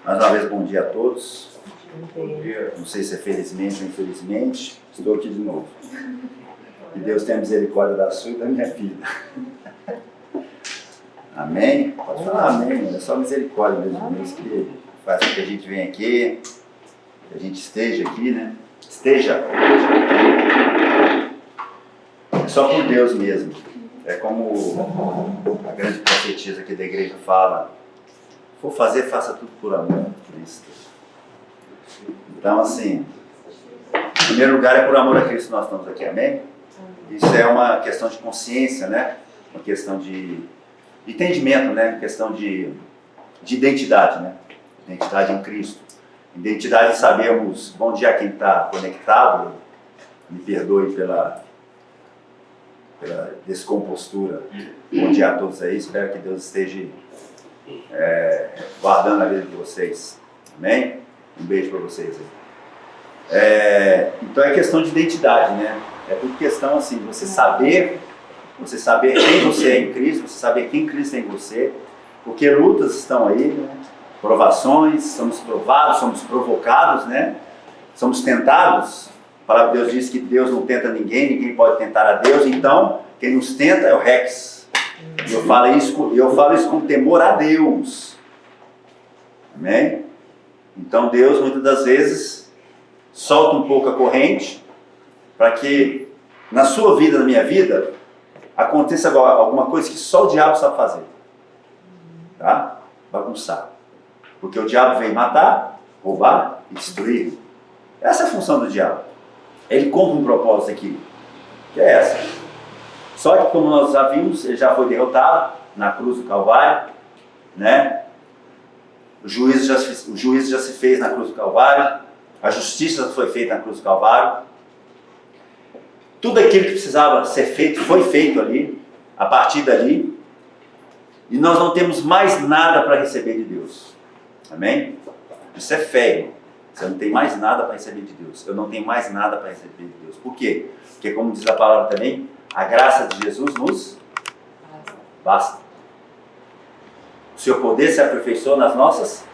Mais uma vez, bom dia a todos. Bom dia. Não sei se é felizmente ou infelizmente, estou aqui de novo. Que Deus tenha misericórdia da sua e da minha vida. Amém? Pode falar amém, é só misericórdia mesmo, Deus que faz com que a gente venha aqui, que a gente esteja aqui, né? Esteja. É só por Deus mesmo. É como a grande profetisa aqui da igreja fala: for fazer, faça tudo por amor a Cristo. Então, assim, em primeiro lugar é por amor a Cristo que nós estamos aqui, amém? Isso é uma questão de consciência, né? Uma questão de entendimento, né? Uma questão de identidade, né? Identidade em Cristo. Identidade de sabermos, bom dia a quem está conectado, me perdoe pela descompostura. Bom dia a todos aí, espero que Deus esteja guardando a vida de vocês, amém? Um beijo para vocês aí. Então é questão de identidade, né? É tudo questão assim, você saber quem você é em Cristo, você saber quem Cristo é em você, porque lutas estão aí, né? Provações, somos provados, somos provocados, né? Somos tentados. A palavra de Deus diz que Deus não tenta ninguém pode tentar a Deus, então quem nos tenta é o Rex. E eu falo isso com temor a Deus. Amém? Então Deus muitas das vezes solta um pouco a corrente para que na sua vida, na minha vida, aconteça alguma coisa que só o diabo sabe fazer. Tá? Bagunçar. Porque o diabo vem matar, roubar e destruir. Essa é a função do diabo. Ele cumpre um propósito aqui, que é essa. Só que, como nós já vimos, ele já foi derrotado na cruz do Calvário, né? O juízo já se fez na cruz do Calvário, a justiça foi feita na cruz do Calvário. Tudo aquilo que precisava ser feito foi feito ali, a partir dali, e nós não temos mais nada para receber de Deus. Amém? Isso é fé, irmão. Você não tem mais nada para receber de Deus. Eu não tenho mais nada para receber de Deus. Por quê? Porque, como diz a palavra também, a graça de Jesus nos basta. O seu poder se aperfeiçoa nas nossas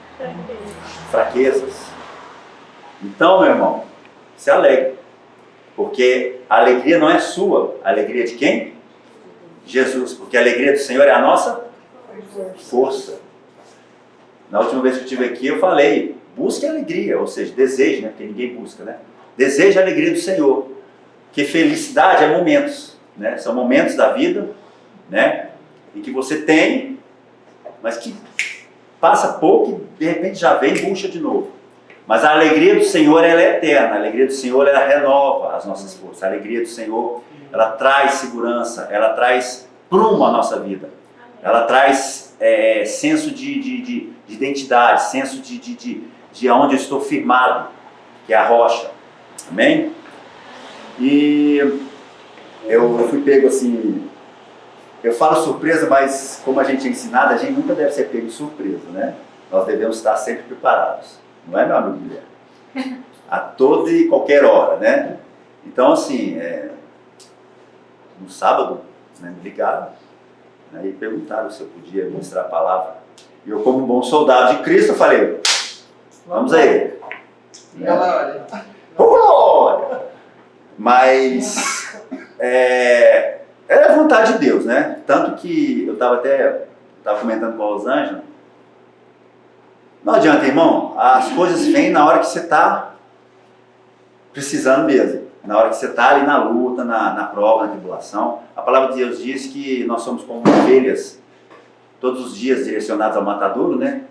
fraquezas. Então, meu irmão, se alegre. Porque a alegria não é sua. A alegria é de quem? Jesus. Porque a alegria do Senhor é a nossa força. Na última vez que eu estive aqui, eu falei: busque a alegria, ou seja, deseje, né? Porque ninguém busca, né? Deseje a alegria do Senhor. Porque felicidade é momentos, né? São momentos da vida, né? Em que você tem, mas que passa pouco e de repente já vem e bucha de novo. Mas a alegria do Senhor, ela é eterna. A alegria do Senhor, ela renova as nossas forças. A alegria do Senhor, ela traz segurança, ela traz prumo à nossa vida. Ela traz senso de identidade, senso de onde eu estou firmado, que é a rocha. Amém? E eu fui pego assim, eu falo surpresa, mas como a gente é ensinado, a gente nunca deve ser pego de surpresa, né? Nós devemos estar sempre preparados, não é, meu amigo Guilherme? A toda e qualquer hora, né? Então assim, no sábado, né, me ligaram, né, e perguntaram se eu podia ministrar a palavra. E eu, como um bom soldado de Cristo, falei: vamos aí. Glória. Glória! Mas é a vontade de Deus, né? Tanto que eu estava comentando com a Rosângela. Não adianta, irmão, as coisas vêm na hora que você está precisando mesmo. Na hora que você está ali na luta, na prova, na tribulação. A palavra de Deus diz que nós somos como ovelhas, todos os dias direcionados ao matadouro, né?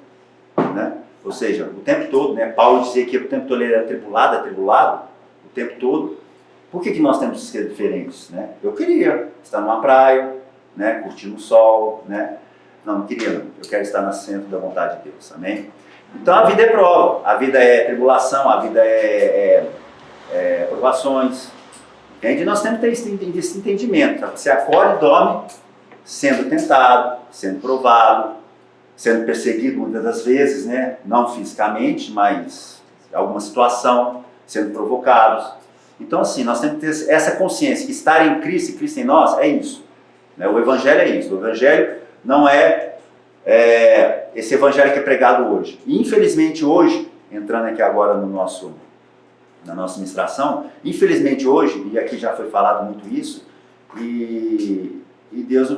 Ou seja, o tempo todo, né? Paulo dizia que o tempo todo ele era atribulado, o tempo todo. Por que nós temos que ser diferentes, né? Eu queria estar numa praia, né? Curtindo o sol, né? Não queria, não. Eu quero estar no centro da vontade de Deus, amém? Então a vida é prova, a vida é tribulação, a vida é provações. Entende? Nós temos que ter esse entendimento. Você acorda e dorme sendo tentado, sendo provado, sendo perseguido muitas das vezes, né? Não fisicamente, mas em alguma situação, sendo provocados. Então assim, nós temos que ter essa consciência que estar em Cristo e Cristo em nós é isso, né? O Evangelho é isso. O Evangelho não é esse evangelho que é pregado hoje. E, infelizmente hoje, entrando aqui agora na nossa ministração, infelizmente hoje, e aqui já foi falado muito isso, e Deus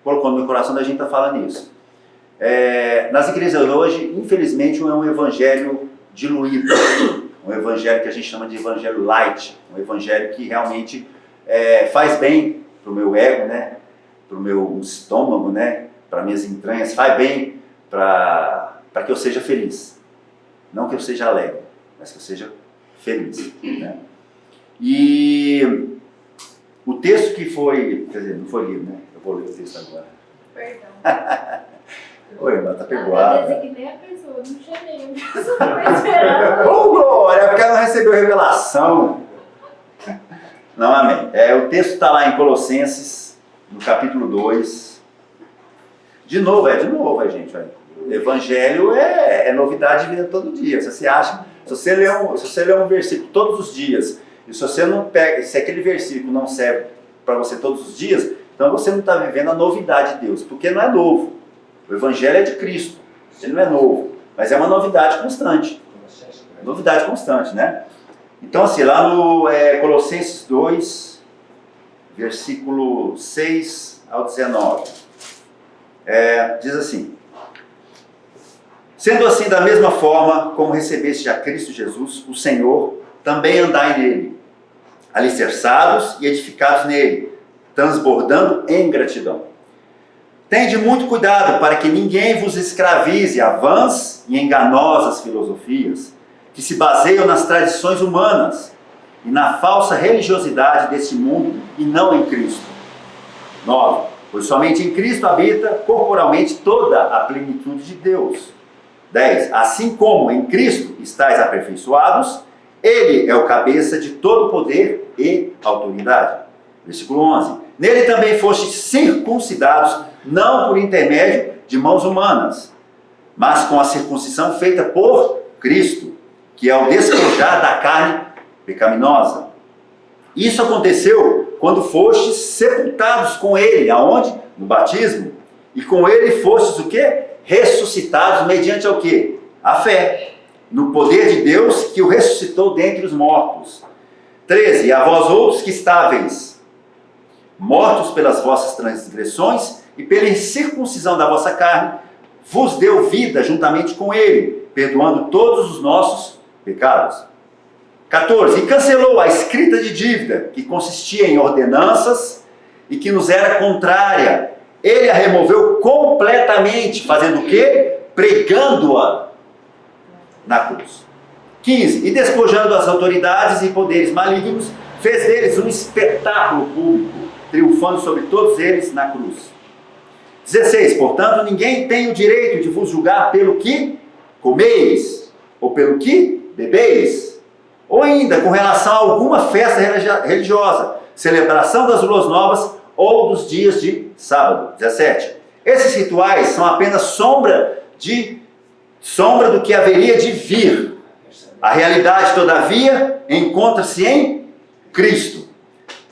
colocou no meu coração da gente estar falando isso. Nas igrejas hoje, infelizmente, é um evangelho diluído, um evangelho que a gente chama de evangelho light, um evangelho que realmente faz bem para o meu ego, né? Para o meu estômago, né? Para minhas entranhas, faz bem para que eu seja feliz. Não que eu seja alegre, mas que eu seja feliz, né? E o texto que foi, quer dizer, não foi lido, né? Eu vou ler o texto agora. Perdão. Oi, mas tá Eu perdoada. designei a pessoa, não chamei. A pessoa tá esperando. Oh, glória, porque ela não recebeu revelação. Não, amém. O texto está lá em Colossenses, no capítulo 2. De novo, gente. Olha. O evangelho é novidade de vida todo dia. Você acha? Se você ler um versículo todos os dias, e se você não pega, se aquele versículo não serve para você todos os dias, então você não está vivendo a novidade de Deus, porque não é novo. O evangelho é de Cristo, ele não é novo, mas é uma novidade constante. Novidade constante, né? Então, assim, lá no Colossenses 2, versículo 6 ao 19, diz assim: sendo assim, da mesma forma como recebeste a Cristo Jesus, o Senhor, também andai nele, alicerçados e edificados nele, transbordando em gratidão. Tende muito cuidado para que ninguém vos escravize a vãs e enganosas filosofias, que se baseiam nas tradições humanas e na falsa religiosidade deste mundo e não em Cristo. 9. Pois somente em Cristo habita corporalmente toda a plenitude de Deus. 10. Assim como em Cristo estáis aperfeiçoados, Ele é o cabeça de todo poder e autoridade. Versículo 11. Nele também fostes circuncidados, não por intermédio de mãos humanas, mas com a circuncisão feita por Cristo, que é o despojar da carne pecaminosa. Isso aconteceu quando fostes sepultados com Ele, aonde? No batismo. E com Ele fostes o quê? Ressuscitados mediante o quê? A fé, no poder de Deus que o ressuscitou dentre os mortos. 13. E a vós outros que estáveis mortos pelas vossas transgressões e pela incircuncisão da vossa carne, vos deu vida juntamente com Ele, perdoando todos os nossos pecados. 14. E cancelou a escrita de dívida, que consistia em ordenanças e que nos era contrária. Ele a removeu completamente, fazendo o quê? Pregando-a na cruz. 15. E despojando as autoridades e poderes malignos, fez deles um espetáculo público, triunfando sobre todos eles na cruz. 16. Portanto, ninguém tem o direito de vos julgar pelo que comeis, ou pelo que bebeis, ou ainda com relação a alguma festa religiosa, celebração das luas novas ou dos dias de sábado. 17. Esses rituais são apenas sombra do que haveria de vir. A realidade, todavia, encontra-se em Cristo.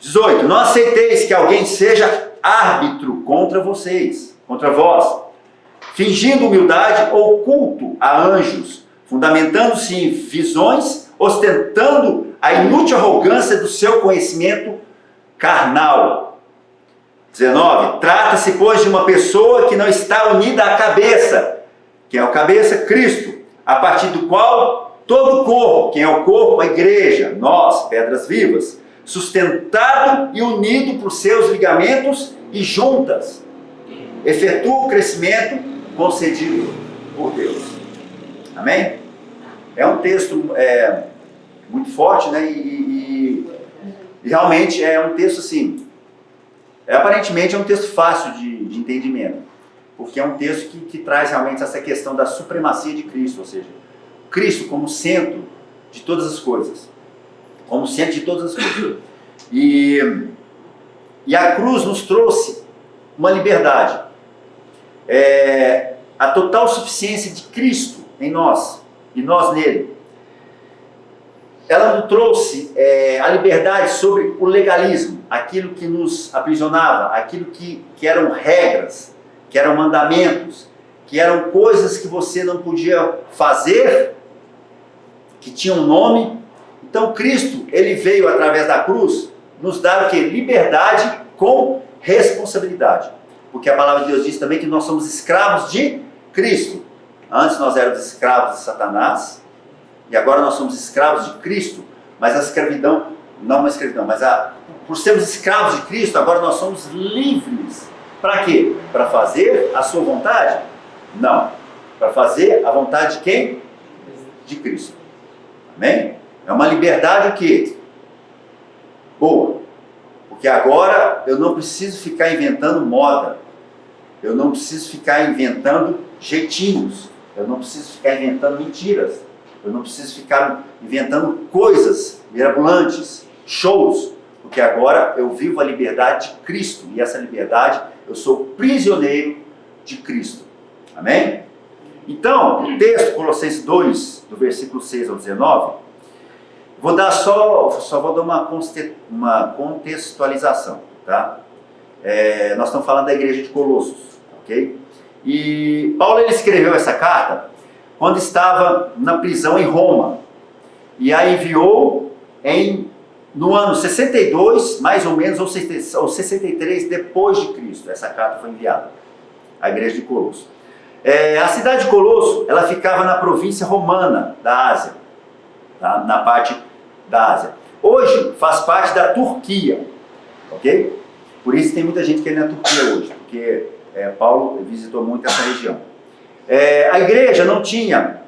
18. Não aceiteis que alguém seja árbitro contra vocês, contra vós, fingindo humildade ou culto a anjos, fundamentando-se em visões, ostentando a inútil arrogância do seu conhecimento carnal. 19. Trata-se, pois, de uma pessoa que não está unida à cabeça. Quem é o cabeça? Cristo, a partir do qual todo o corpo, quem é o corpo? A igreja, nós, pedras vivas, sustentado e unido por seus ligamentos e juntas, efetua o crescimento concedido por Deus. Amém? É um texto muito forte, né? E realmente é um texto assim, aparentemente é um texto fácil de entendimento, porque é um texto que traz realmente essa questão da supremacia de Cristo, ou seja, Cristo como centro de todas as coisas. Como centro de todas as coisas. E a cruz nos trouxe uma liberdade. A total suficiência de Cristo em nós, e nós nele. Ela nos trouxe a liberdade sobre o legalismo, aquilo que nos aprisionava, aquilo que eram regras, que eram mandamentos, que eram coisas que você não podia fazer, que tinham um nome. Então Cristo, ele veio através da cruz nos dar o quê? Liberdade com responsabilidade. Porque a palavra de Deus diz também que nós somos escravos de Cristo. Antes nós éramos escravos de Satanás, e agora nós somos escravos de Cristo. Mas a escravidão, não uma escravidão, mas por sermos escravos de Cristo, agora nós somos livres. Para quê? Para fazer a sua vontade? Não. Para fazer a vontade de quem? De Cristo. Amém? É uma liberdade o quê? Boa. Porque agora eu não preciso ficar inventando moda. Eu não preciso ficar inventando jeitinhos. Eu não preciso ficar inventando mentiras. Eu não preciso ficar inventando coisas mirabolantes, shows. Porque agora eu vivo a liberdade de Cristo. E essa liberdade, eu sou prisioneiro de Cristo. Amém? Então, o texto, Colossenses 2, do versículo 6 ao 19, vou dar só vou dar uma contextualização, tá? Nós estamos falando da igreja de Colossos, ok? E Paulo, ele escreveu essa carta quando estava na prisão em Roma, e a enviou no ano 62, mais ou menos, ou 63 depois de Cristo. Essa carta foi enviada à igreja de Colossos. A cidade de Colosso, ela ficava na província romana da Ásia, tá? Na parte da Ásia. Hoje faz parte da Turquia, ok? Por isso tem muita gente que é na Turquia hoje, porque Paulo visitou muito essa região. A igreja não tinha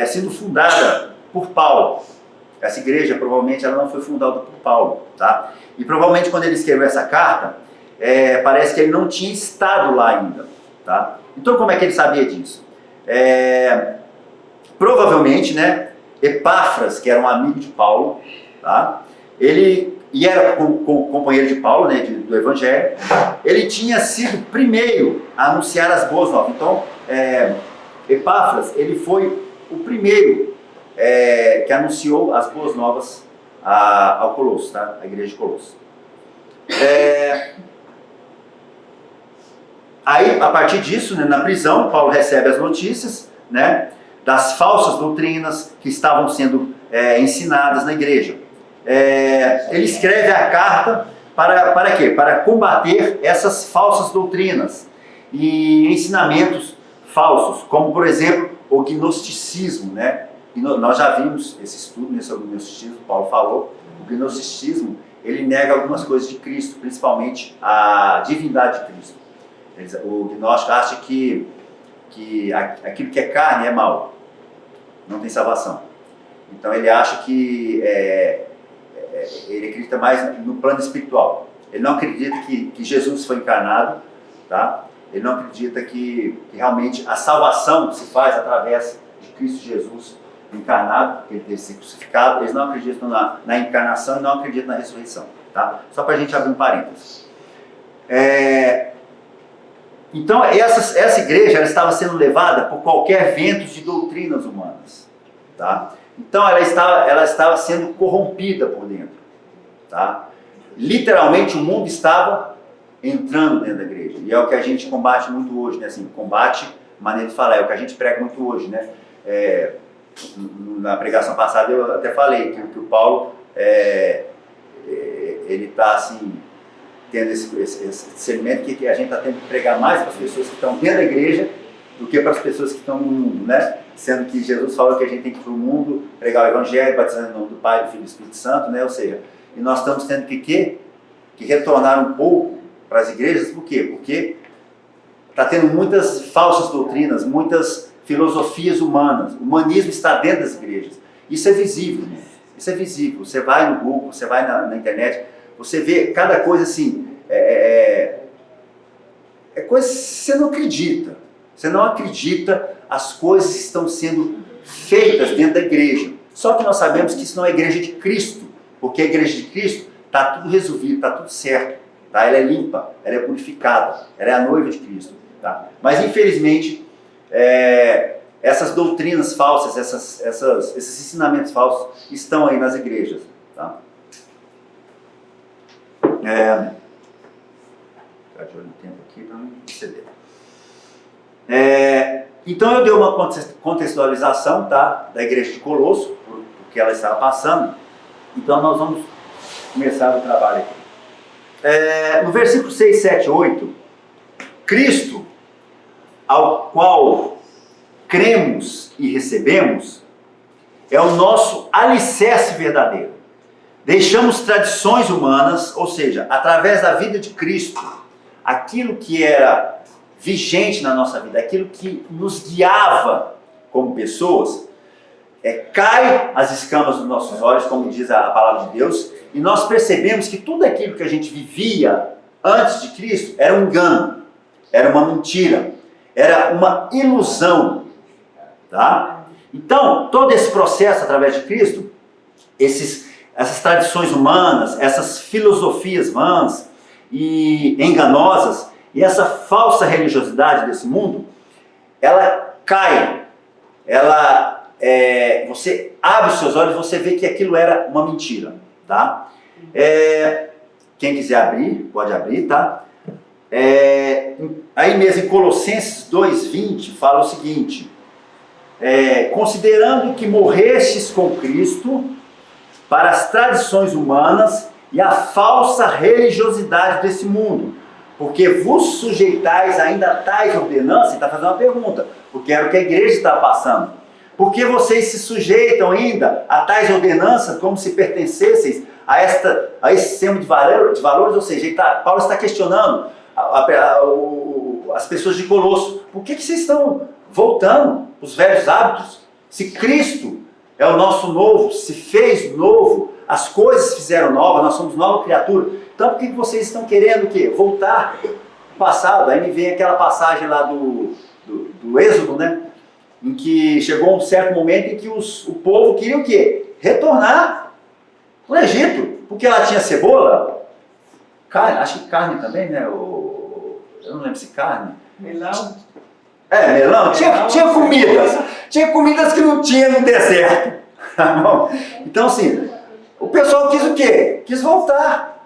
sido fundada por Paulo. Essa igreja, provavelmente, ela não foi fundada por Paulo, tá? E provavelmente quando ele escreveu essa carta, parece que ele não tinha estado lá ainda, tá? Então como é que ele sabia disso? Provavelmente, né, Epáfras, que era um amigo de Paulo, tá? Ele era companheiro de Paulo, né, do Evangelho. Ele tinha sido o primeiro a anunciar as boas novas. Então, Epáfras, ele foi o primeiro que anunciou as boas novas ao Colosso, tá? A igreja de Colosso. Aí, a partir disso, né, na prisão, Paulo recebe as notícias, né, das falsas doutrinas que estavam sendo ensinadas na igreja. Ele escreve a carta para quê? Para combater essas falsas doutrinas e ensinamentos falsos, como, por exemplo, o gnosticismo, né? Nós já vimos esse estudo sobre o gnosticismo, Paulo falou. O gnosticismo, ele nega algumas coisas de Cristo, principalmente a divindade de Cristo. O gnóstico acha que aquilo que é carne é mal, não tem salvação. Então ele acha que ele acredita mais no plano espiritual. Ele não acredita que Jesus foi encarnado, tá? Ele não acredita que realmente a salvação se faz através de Cristo Jesus encarnado, que ele teve sido crucificado. Eles não acreditam na encarnação e não acreditam na ressurreição, tá? Só para a gente abrir um parênteses. Então essa igreja, ela estava sendo levada por qualquer vento de doutrinas humanas, tá? Então ela estava sendo corrompida por dentro, tá? Literalmente o mundo estava entrando dentro da igreja, e é o que a gente combate muito hoje, né? Assim, combate, maneira de falar, é o que a gente prega muito hoje, né? Na pregação passada eu até falei que o Paulo ele está assim tendo esse discernimento que a gente está tendo que pregar mais para as pessoas que estão dentro da igreja do que para as pessoas que estão no mundo, né? Sendo que Jesus falou que a gente tem que ir para o mundo, pregar o Evangelho, batizando em nome do Pai, do Filho e do Espírito Santo, né? Ou seja, e nós estamos tendo que retornar um pouco para as igrejas. Por quê? Porque está tendo muitas falsas doutrinas, muitas filosofias humanas. O humanismo está dentro das igrejas. Isso é visível, né? Isso é visível. Você vai no Google, você vai na internet, você vê cada coisa assim, coisa que você não acredita. Você não acredita as coisas que estão sendo feitas dentro da igreja. Só que nós sabemos que isso não é a igreja de Cristo, porque a igreja de Cristo está tudo resolvido, está tudo certo. Tá? Ela é limpa, ela é purificada, ela é a noiva de Cristo. Tá? Mas infelizmente, essas doutrinas falsas, esses ensinamentos falsos estão aí nas igrejas. Tá? Ficar de olho no tempo aqui para não exceder. Então eu dei uma contextualização, tá, da igreja de Colosso, por que ela estava passando. Então nós vamos começar o trabalho aqui. No versículo 6, 7, 8, Cristo, ao qual cremos e recebemos, é o nosso alicerce verdadeiro. Deixamos tradições humanas, ou seja, através da vida de Cristo, aquilo que era vigente na nossa vida, aquilo que nos guiava como pessoas, cai as escamas dos nossos olhos, como diz a palavra de Deus, e nós percebemos que tudo aquilo que a gente vivia antes de Cristo era um engano, era uma mentira, era uma ilusão, tá? Então, todo esse processo através de Cristo, essas tradições humanas, essas filosofias vãs e enganosas, e essa falsa religiosidade desse mundo, ela cai, você abre os seus olhos e você vê que aquilo era uma mentira, tá? Quem quiser abrir, pode abrir, tá? Aí mesmo em Colossenses 2:20 fala o seguinte: considerando que morrestes com Cristo para as tradições humanas e a falsa religiosidade desse mundo, porque vos sujeitais ainda a tais ordenanças. Está fazendo uma pergunta, porque era o que a igreja estava passando. Por que vocês se sujeitam ainda a tais ordenanças como se pertencessem a esse sistema de valores? Ou seja, Paulo está questionando as pessoas de Colosso. Por que vocês estão voltando os velhos hábitos? Se Cristo é o nosso novo, se fez novo, as coisas se fizeram novas, nós somos nova criatura. Então por que vocês estão querendo o quê? Voltar ao passado? Aí me vem aquela passagem lá do Êxodo, né? Em que chegou um certo momento em que o povo queria o quê? Retornar no Egito, porque lá tinha cebola, carne, acho que carne também, né? Eu não lembro se carne. Melão. Melão. Tinha comidas. Tinha comidas que não tinha no deserto. Tá bom? Então assim, o pessoal quis o quê? Quis voltar.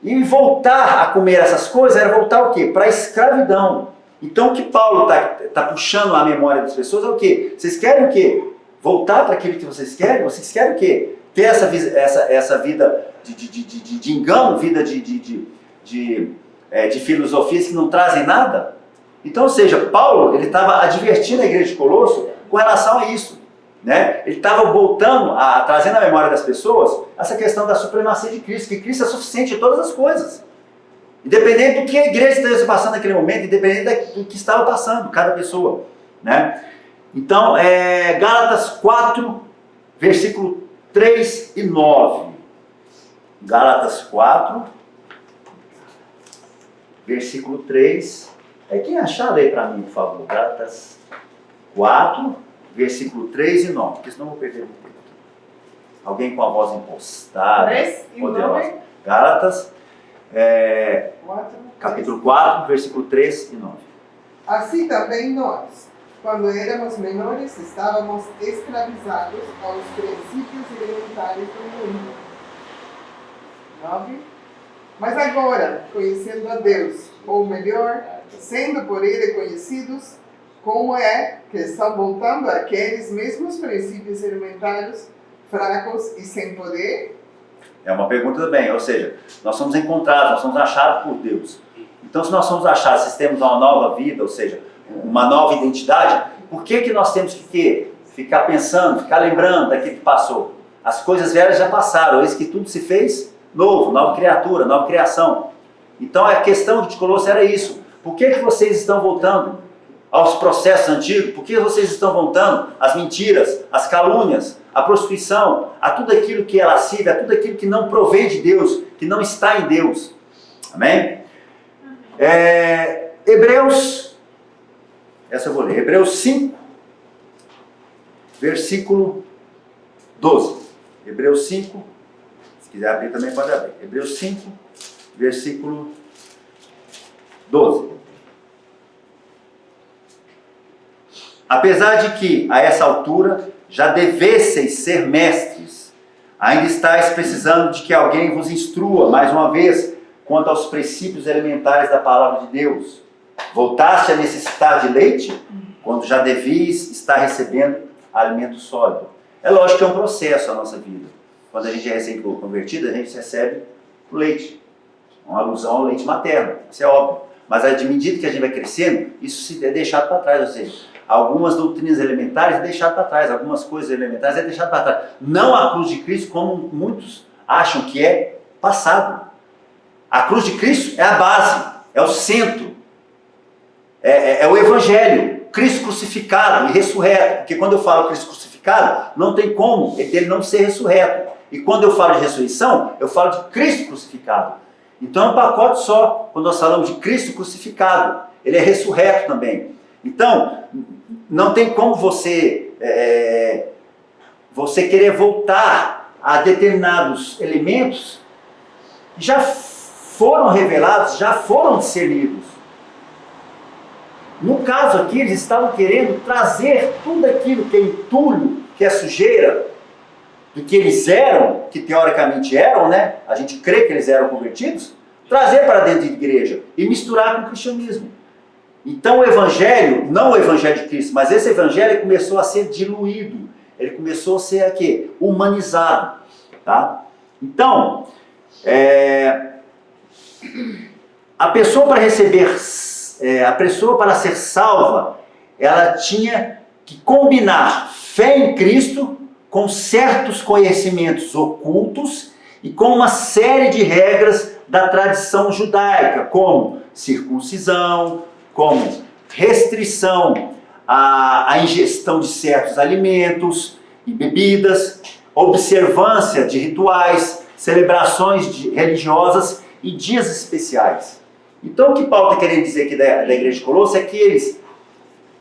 E voltar a comer essas coisas era voltar o quê? Para a escravidão. Então o que Paulo está puxando na memória das pessoas é o quê? Vocês querem o quê? Voltar para aquilo que vocês querem? Vocês querem o quê? Ter essa vida de engano, vida de filosofias que não trazem nada? Então, ou seja, Paulo ele estava advertindo a igreja de Colosso com relação a isso, né? Ele estava voltando, trazendo à memória das pessoas essa questão da supremacia de Cristo, que Cristo é suficiente em todas as coisas. Independente do que a igreja esteja passando naquele momento, independente do que estava passando, cada pessoa, né? Então, Gálatas 4, versículo 3 e 9. Gálatas 4, versículo 3. Quem achar, lê para mim, por favor. Gálatas 4, versículo 3 e 9, porque senão eu vou perder muito tempo. Alguém com a voz impostada, 3 e 9. Gálatas, capítulo 4, versículo 3 e 9. Assim também nós, quando éramos menores, estávamos escravizados aos princípios elementares do mundo. 9. Mas agora, conhecendo a Deus, ou melhor, sendo por Ele conhecidos, como é que estão voltando àqueles mesmos princípios elementares, fracos e sem poder? É uma pergunta também, ou seja, nós somos encontrados, nós somos achados por Deus. Então, se nós somos achados, se temos uma nova vida, ou seja, uma nova identidade, por que nós temos que ficar pensando, ficar lembrando daquilo que passou? As coisas velhas já passaram, eis que tudo se fez novo, nova criatura, nova criação. Então, a questão de Colosso era isso. Por que vocês estão voltando aos processos antigos? Por que vocês estão voltando às mentiras, às calúnias, à prostituição, a tudo aquilo que é lascívio, a tudo aquilo que não provém de Deus, que não está em Deus? Amém? Hebreus, essa eu vou ler, Hebreus 5, versículo 12. Hebreus 5, se quiser abrir também pode abrir. Hebreus 5, versículo 12. Apesar de que, a essa altura, já devesseis ser mestres, ainda estáis precisando de que alguém vos instrua, mais uma vez, quanto aos princípios elementares da palavra de Deus. Voltaste a necessitar de leite, quando já devias estar recebendo alimento sólido. É lógico que é um processo a nossa vida. Quando a gente é recém-convertido, a gente recebe o leite. Uma alusão ao leite materno, isso é óbvio. Mas à medida que a gente vai crescendo, isso é deixado para trás. Ou seja, algumas doutrinas elementares é deixado para trás, algumas coisas elementares é deixado para trás. Não a cruz de Cristo, como muitos acham que é passado. A cruz de Cristo é a base, é o centro, é o Evangelho, Cristo crucificado e ressurreto. Porque quando eu falo Cristo crucificado, não tem como ele não ser ressurreto. E quando eu falo de ressurreição, eu falo de Cristo crucificado. Então é um pacote só, quando nós falamos de Cristo crucificado. Ele é ressurreto também. Então, não tem como você querer voltar a determinados elementos que já foram revelados, já foram discernidos. No caso aqui, eles estavam querendo trazer tudo aquilo que é entulho, que é sujeira, do que eles eram, que teoricamente eram, né? A gente crê que eles eram convertidos, trazer para dentro da igreja e misturar com o cristianismo. Então o evangelho, não o evangelho de Cristo, mas esse evangelho começou a ser diluído, ele começou a ser aqui, humanizado, tá? Então, a pessoa para receber, a pessoa para ser salva, ela tinha que combinar fé em Cristo com certos conhecimentos ocultos e com uma série de regras da tradição judaica, como circuncisão, como restrição à ingestão de certos alimentos e bebidas, observância de rituais, celebrações religiosas e dias especiais. Então o que Paulo está querendo dizer aqui da igreja de Colosso é que eles,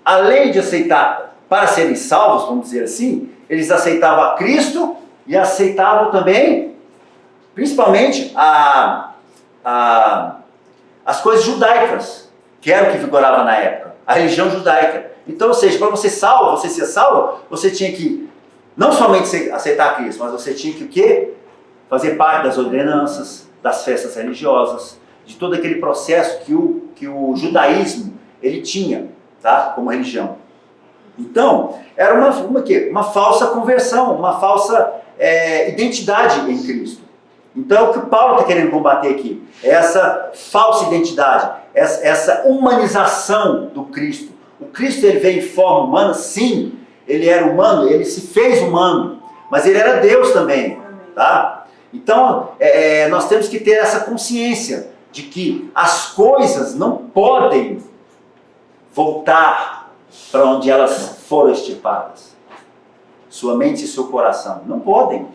além de aceitar, para serem salvos, vamos dizer assim, eles aceitavam a Cristo e aceitavam também, principalmente, as coisas judaicas, que era o que vigorava na época, a religião judaica. Então, ou seja, para você ser salvo, você tinha que não somente aceitar Cristo, mas você tinha que o quê? Fazer parte das ordenanças, das festas religiosas, de todo aquele processo que o judaísmo ele tinha, tá? Como religião. Então, era uma falsa conversão, uma falsa identidade em Cristo. Então, é o que Paulo está querendo combater aqui, é essa falsa identidade, essa humanização do Cristo. O Cristo ele veio em forma humana, sim, ele era humano, ele se fez humano, mas ele era Deus também, tá? Então, nós temos que ter essa consciência de que as coisas não podem voltar para onde elas foram extirpadas. Sua mente e seu coração. Não podem.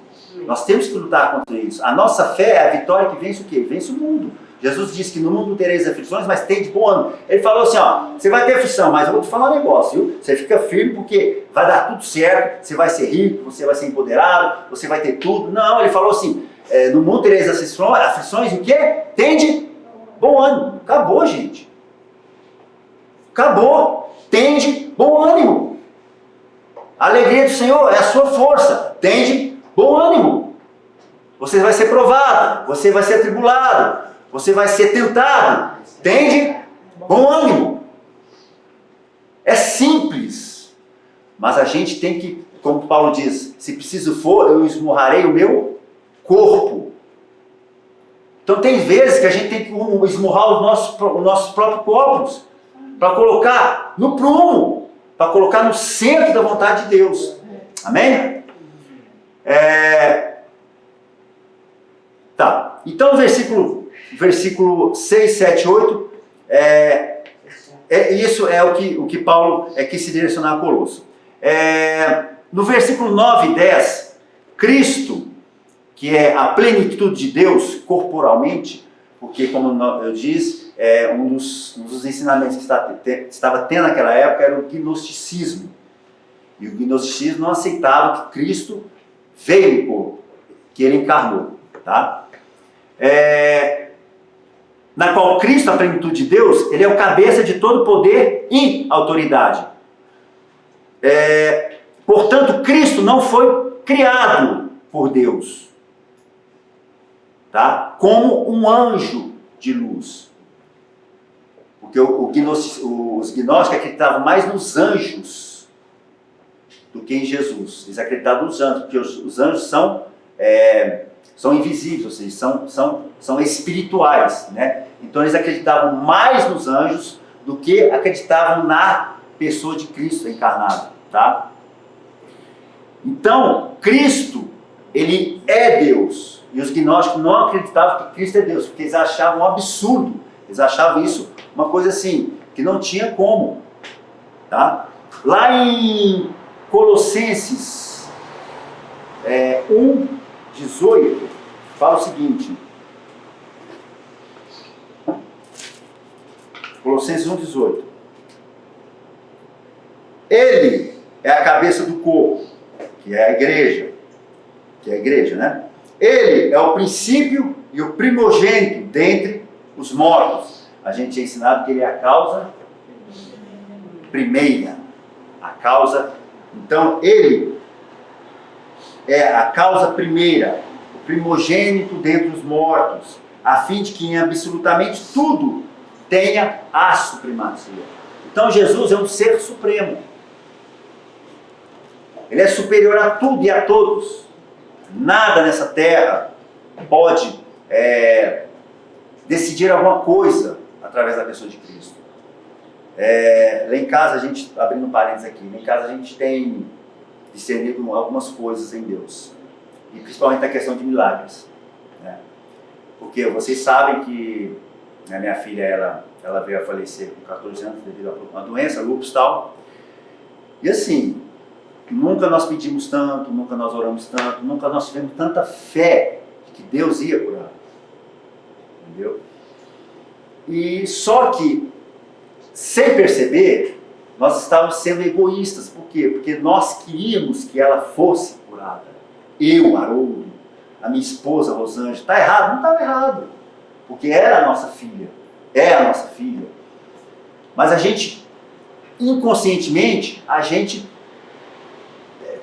Nós temos que lutar contra isso. A nossa fé é a vitória que vence o quê? Vence o mundo. Jesus disse que no mundo tereis aflições, mas tem de bom ânimo. Ele falou assim, ó, você vai ter aflição, mas eu vou te falar um negócio, viu? Você fica firme porque vai dar tudo certo, você vai ser rico, você vai ser empoderado, você vai ter tudo. Não, ele falou assim, no mundo tereis aflições, o quê? Tem de bom ânimo. Acabou, gente. Acabou. Tem de bom ânimo. A alegria do Senhor é a sua força. Tem de bom ânimo. Você vai ser provado, você vai ser atribulado, você vai ser tentado. Tem de bom ânimo. É simples. Mas a gente tem que, como Paulo diz, se preciso for, eu esmurrarei o meu corpo. Então tem vezes que a gente tem que esmurrar os nossos próprios corpos para colocar no prumo, para colocar no centro da vontade de Deus. Amém? Tá. Então versículo 6, 7, 8, isso é o que Paulo quis se direcionar a Colosso. No versículo 9 e 10, Cristo, que é a plenitude de Deus corporalmente, porque como eu disse, um dos ensinamentos que estava tendo naquela época era o gnosticismo. E o gnosticismo não aceitava que Cristo veio no corpo, que ele encarnou. Tá? Na qual Cristo, a plenitude de Deus, ele é o cabeça de todo poder e autoridade. Portanto, Cristo não foi criado por Deus, tá? Como um anjo de luz. Porque os gnósticos acreditavam mais nos anjos do que em Jesus. Eles acreditavam nos anjos, porque os anjos são invisíveis, ou seja, são espirituais, né? Então eles acreditavam mais nos anjos do que acreditavam na pessoa de Cristo encarnado, tá? Então, Cristo, ele é Deus. E os gnósticos não acreditavam que Cristo é Deus, porque eles achavam um absurdo. Eles achavam isso uma coisa assim, que não tinha como, tá? Lá em Colossenses 1:18, fala o seguinte. Colossenses 1:18. Ele é a cabeça do corpo, que é a igreja, né? Ele é o princípio e o primogênito dentre os mortos. A gente é ensinado que ele é a causa primeira. A causa. Então, ele é a causa primeira, o primogênito dentre os mortos, a fim de que em absolutamente tudo tenha a supremacia. Então, Jesus é um ser supremo. Ele é superior a tudo e a todos. Nada nessa terra pode decidir alguma coisa através da pessoa de Cristo. Lá em casa, a gente, abrindo parênteses aqui, lá em casa a gente tem discernido algumas coisas em Deus. E principalmente na questão de milagres, né? Porque vocês sabem que a minha filha, ela veio a falecer com 14 anos devido a uma doença, lúpus e tal. E assim, nunca nós pedimos tanto, nunca nós oramos tanto, nunca nós tivemos tanta fé de que Deus ia curar. Entendeu? E só que, sem perceber, nós estávamos sendo egoístas. Por quê? Porque nós queríamos que ela fosse curada. Eu, Haroldo, a minha esposa, Rosângela. Está errado? Não estava errado. Porque era a nossa filha. É a nossa filha. Mas a gente, inconscientemente, a gente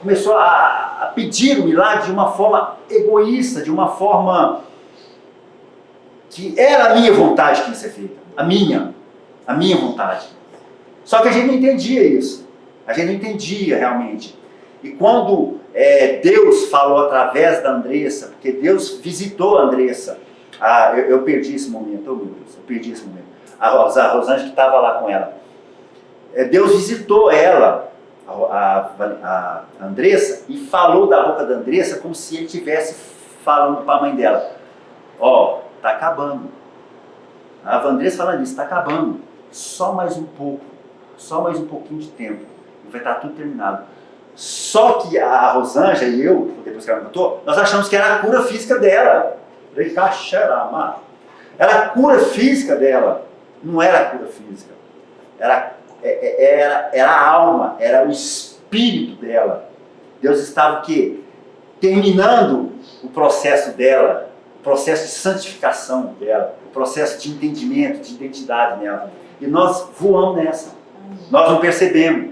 começou a pedir o milagre de uma forma egoísta, de uma forma que era a minha vontade que ia ser feita. A minha vontade. Só que a gente não entendia isso. A gente não entendia realmente. E quando Deus falou através da Andressa, porque Deus visitou a Andressa, eu perdi esse momento, oh meu Deus, eu perdi esse momento. A Rosângela que estava lá com ela. Deus visitou ela, a Andressa, e falou da boca da Andressa como se ele estivesse falando para a mãe dela. Ó, está acabando. A Andressa falando isso, está acabando. Só mais um pouco. Só mais um pouquinho de tempo. E vai estar tudo terminado. Só que a Rosângela e eu, depois que ela me contou, nós achamos que era a cura física dela. Era a cura física dela. Não era a cura física. Era a alma, era o espírito dela. Deus estava o quê? Terminando o processo dela, o processo de santificação dela, o processo de entendimento, de identidade nela. E nós voamos nessa. Nós não percebemos.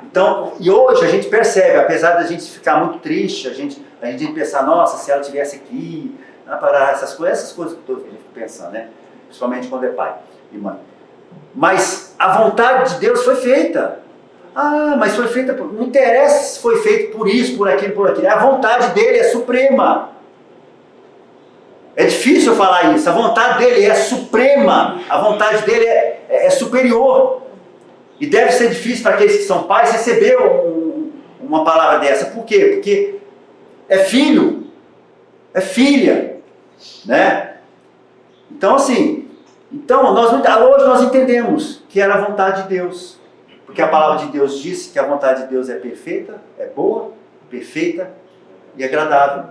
Então, e hoje a gente percebe, apesar da gente ficar muito triste, a gente pensar, nossa, se ela estivesse aqui, essas coisas que a gente fica pensando, né? Principalmente quando é pai e mãe. Mas a vontade de Deus foi feita. Ah, mas foi feita por... Não interessa se foi feito por isso, por aquilo, por aquilo. A vontade dele é suprema. É difícil eu falar isso. A vontade dele é suprema. A vontade dele é superior. E deve ser difícil para aqueles que são pais receber uma palavra dessa. Por quê? Porque é filho, é filha, né? Então assim, hoje nós entendemos que era a vontade de Deus. Porque a palavra de Deus diz que a vontade de Deus é perfeita, é boa, perfeita e agradável.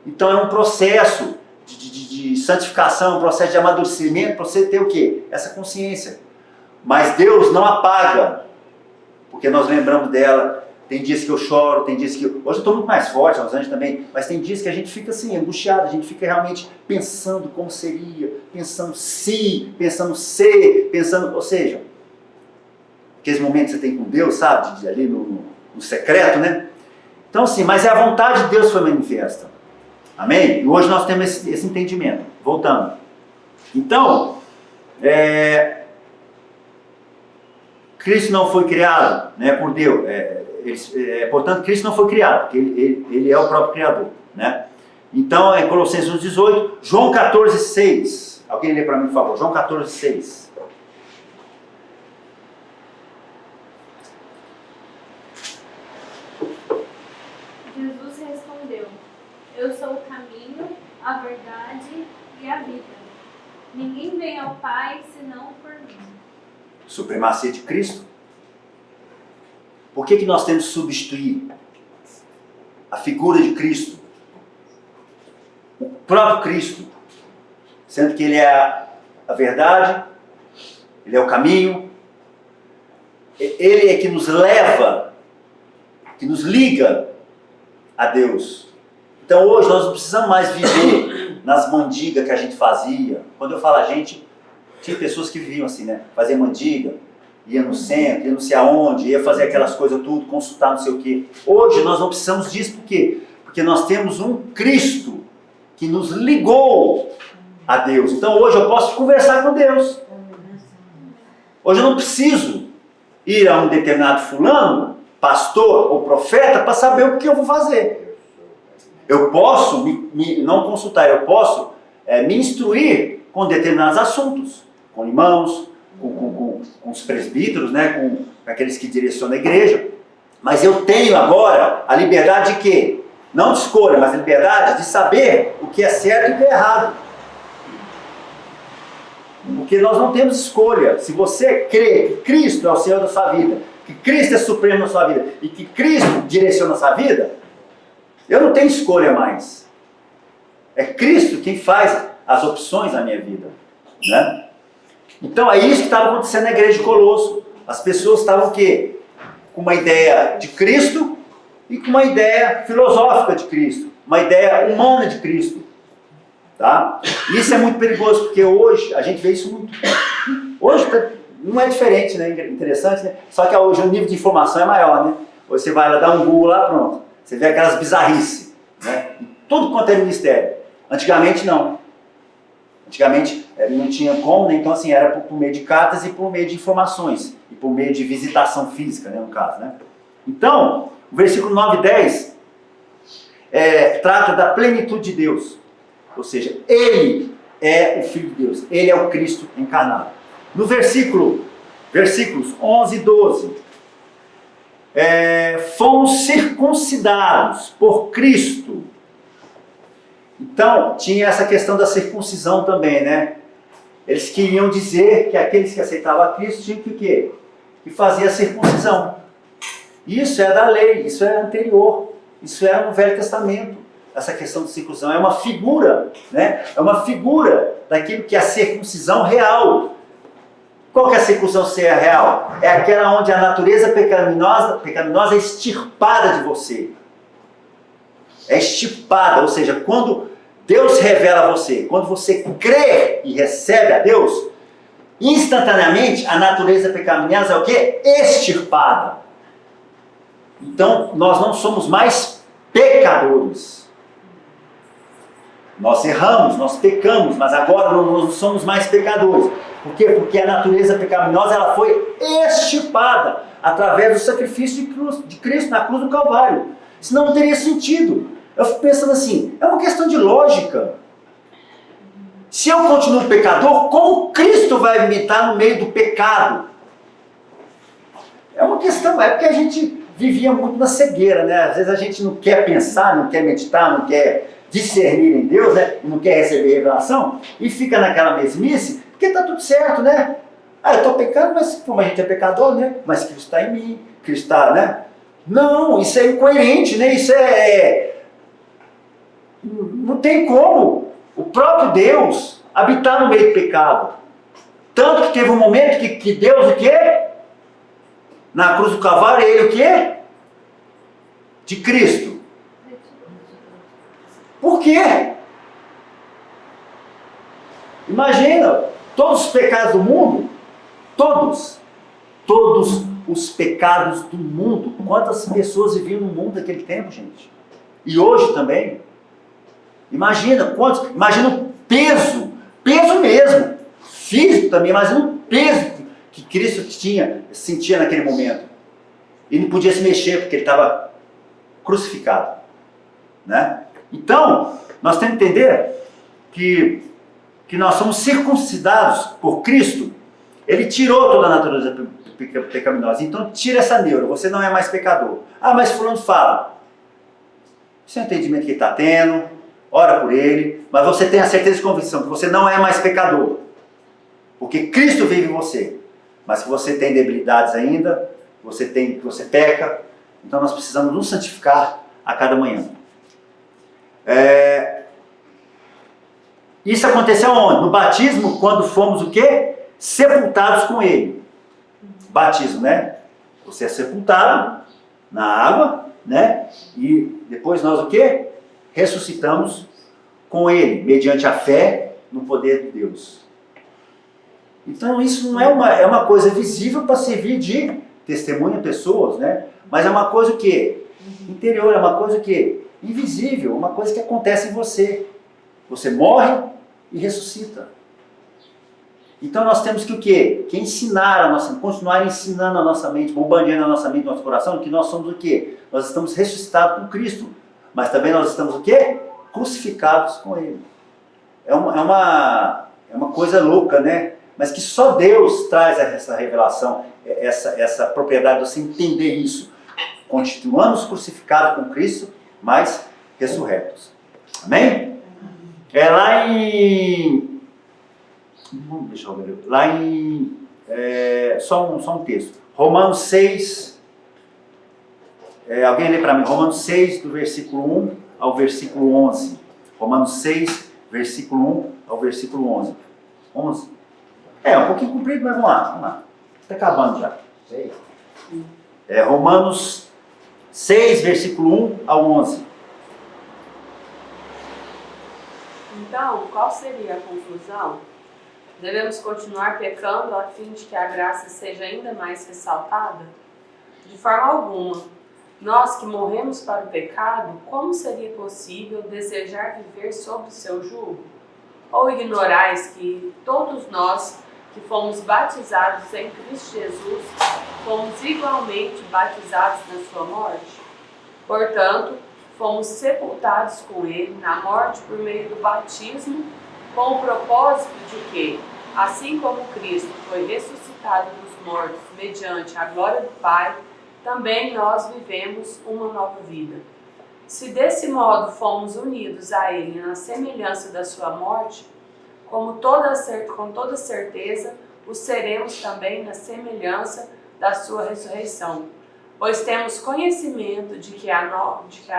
Então é um processo de santificação, um processo de amadurecimento para você ter o quê? Essa consciência. Mas Deus não apaga, porque nós lembramos dela. Tem dias que eu choro, tem dias que... Hoje eu estou muito mais forte, a Rosângela também, mas tem dias que a gente fica assim, angustiado, a gente fica realmente pensando como seria, pensando se, pensando ser, pensando... Ou seja, aqueles momentos que você tem com Deus, sabe, ali no secreto, né? Então assim, mas a vontade de Deus foi manifesta. Amém? E hoje nós temos esse entendimento. Voltando. Então, Cristo não foi criado, né, por Deus. Portanto, Cristo não foi criado, porque ele é o próprio Criador, né? Então, em Colossenses 1,18, João 14,6. Alguém lê para mim, por favor. João 14,6. Jesus respondeu: Eu sou o caminho, a verdade e a vida. Ninguém vem ao Pai senão por mim. Supremacia de Cristo. Por que nós temos que substituir a figura de Cristo? O próprio Cristo, sendo que Ele é a verdade, Ele é o caminho, Ele é que nos leva, que nos liga a Deus. Então hoje nós não precisamos mais viver nas mandigas que a gente fazia. Quando eu falo a gente, tinha pessoas que viviam assim, né? Fazia mandiga, ia no centro, ia não sei aonde, ia fazer aquelas coisas tudo, consultar não sei o quê. Hoje nós não precisamos disso, por quê? Porque nós temos um Cristo que nos ligou a Deus. Então hoje eu posso conversar com Deus. Hoje eu não preciso ir a um determinado fulano, pastor ou profeta, para saber o que eu vou fazer. Eu posso não consultar, eu posso me instruir com determinados assuntos, com irmãos, com os presbíteros, né, com aqueles que direcionam a igreja. Mas eu tenho agora a liberdade de quê? Não de escolha, mas a liberdade de saber o que é certo e o que é errado. Porque nós não temos escolha. Se você crê que Cristo é o Senhor da sua vida, que Cristo é supremo na sua vida e que Cristo direciona a sua vida, eu não tenho escolha mais. É Cristo quem faz as opções na minha vida, né? Então é isso que estava acontecendo na igreja de Colosso. As pessoas estavam o quê? Com uma ideia de Cristo e com uma ideia filosófica de Cristo, uma ideia humana de Cristo, tá? Isso é muito perigoso, porque hoje a gente vê isso muito. Hoje não é diferente, né? Interessante, né? Só que hoje o nível de informação é maior, né? Hoje você vai lá dar um Google lá, pronto. Você vê aquelas bizarrices, né? Tudo quanto é ministério. Antigamente não. Antigamente não tinha como, né? Então assim, era por meio de cartas e por meio de informações. E por meio de visitação física, né, no caso, né? Então, o versículo 9 e 10 trata da plenitude de Deus. Ou seja, Ele é o Filho de Deus. Ele é o Cristo encarnado. No versículos 11 e 12, fomos circuncidados por Cristo. Então, tinha essa questão da circuncisão também, né? Eles queriam dizer que aqueles que aceitavam a Cristo tinham que o quê? Que fazer a circuncisão. Isso é da lei, isso é anterior, isso é no Velho Testamento. Essa questão de circuncisão é uma figura, né? É uma figura daquilo que é a circuncisão real. Qual que é a circuncisão real? É aquela onde a natureza pecaminosa é extirpada de você. É extirpada, ou seja, quando Deus revela a você, quando você crê e recebe a Deus, instantaneamente a natureza pecaminosa é o quê? Extirpada. Então, nós não somos mais pecadores. Nós erramos, nós pecamos, mas agora não somos mais pecadores. Por quê? Porque a natureza pecaminosa ela foi extirpada através do sacrifício de Cristo na cruz do Calvário. Senão não teria sentido. Eu fico pensando assim, é uma questão de lógica. Se eu continuo pecador, como Cristo vai me estar no meio do pecado? É uma questão, é porque a gente vivia muito na cegueira, né? Às vezes a gente não quer pensar, não quer meditar, não quer discernir em Deus, né? Não quer receber revelação e fica naquela mesmice, porque está tudo certo, né? Ah, eu estou pecando, mas como a gente é pecador, né? Mas Cristo está em mim, Cristo está, né? Não, isso é incoerente, né? Isso não tem como o próprio Deus habitar no meio do pecado. Tanto que teve um momento que Deus o quê? Na cruz do Calvário, ele o quê? De Cristo. Por quê? Imagina, todos os pecados do mundo, todos os pecados do mundo, quantas pessoas viviam no mundo naquele tempo, gente? E hoje também. Imagina o peso mesmo, físico também, mas no peso que Cristo sentia naquele momento. Ele não podia se mexer porque ele estava crucificado, né? Então, nós temos que entender que nós somos circuncidados por Cristo. Ele tirou toda a natureza pecaminosa. Então, tira essa neura. Você não é mais pecador. Ah, mas fulano fala. Esse é o entendimento que ele está tendo. Ora por ele. Mas você tem a certeza e convicção que você não é mais pecador. Porque Cristo vive em você. Mas se você tem debilidades ainda, você peca. Então, nós precisamos nos santificar a cada manhã. Isso aconteceu onde? No batismo, quando fomos o quê? Sepultados com ele. Batismo, né? Você é sepultado na água, né? E depois nós o quê? Ressuscitamos com ele, mediante a fé no poder de Deus. Então isso não é uma coisa visível para servir de testemunho a pessoas, né? Mas é uma coisa o quê? Interior, é uma coisa o quê? Invisível, uma coisa que acontece em você. Você morre e ressuscita. Então nós temos que o quê? Que ensinar continuar ensinando a nossa mente, bombardeando a nossa mente, nosso coração, que nós somos o quê? Nós estamos ressuscitados com Cristo, mas também nós estamos o quê? Crucificados com Ele. É uma coisa louca, né? Mas que só Deus traz essa revelação, essa propriedade de você entender isso. Continuamos crucificados com Cristo, mas ressurretos. Amém? Lá em... Deixa eu ver. Lá em... só um texto. Romanos 6... alguém lê para mim? Romanos 6, do versículo 1 ao versículo 11. Romanos 6, versículo 1 ao versículo 11. 11? Um pouquinho comprido, mas vamos lá. Está acabando já. Romanos 6, versículo 1 ao 11. Então, qual seria a conclusão? Devemos continuar pecando a fim de que a graça seja ainda mais ressaltada? De forma alguma. Nós que morremos para o pecado, como seria possível desejar viver sob o seu jugo? Ou ignorais que todos nós que fomos batizados em Cristo Jesus, fomos igualmente batizados na sua morte? Portanto, fomos sepultados com Ele na morte por meio do batismo, com o propósito de que, assim como Cristo foi ressuscitado dos mortos mediante a glória do Pai, também nós vivemos uma nova vida. Se desse modo fomos unidos a Ele na semelhança da sua morte, com toda certeza o seremos também na semelhança da sua ressurreição. Pois temos conhecimento de que a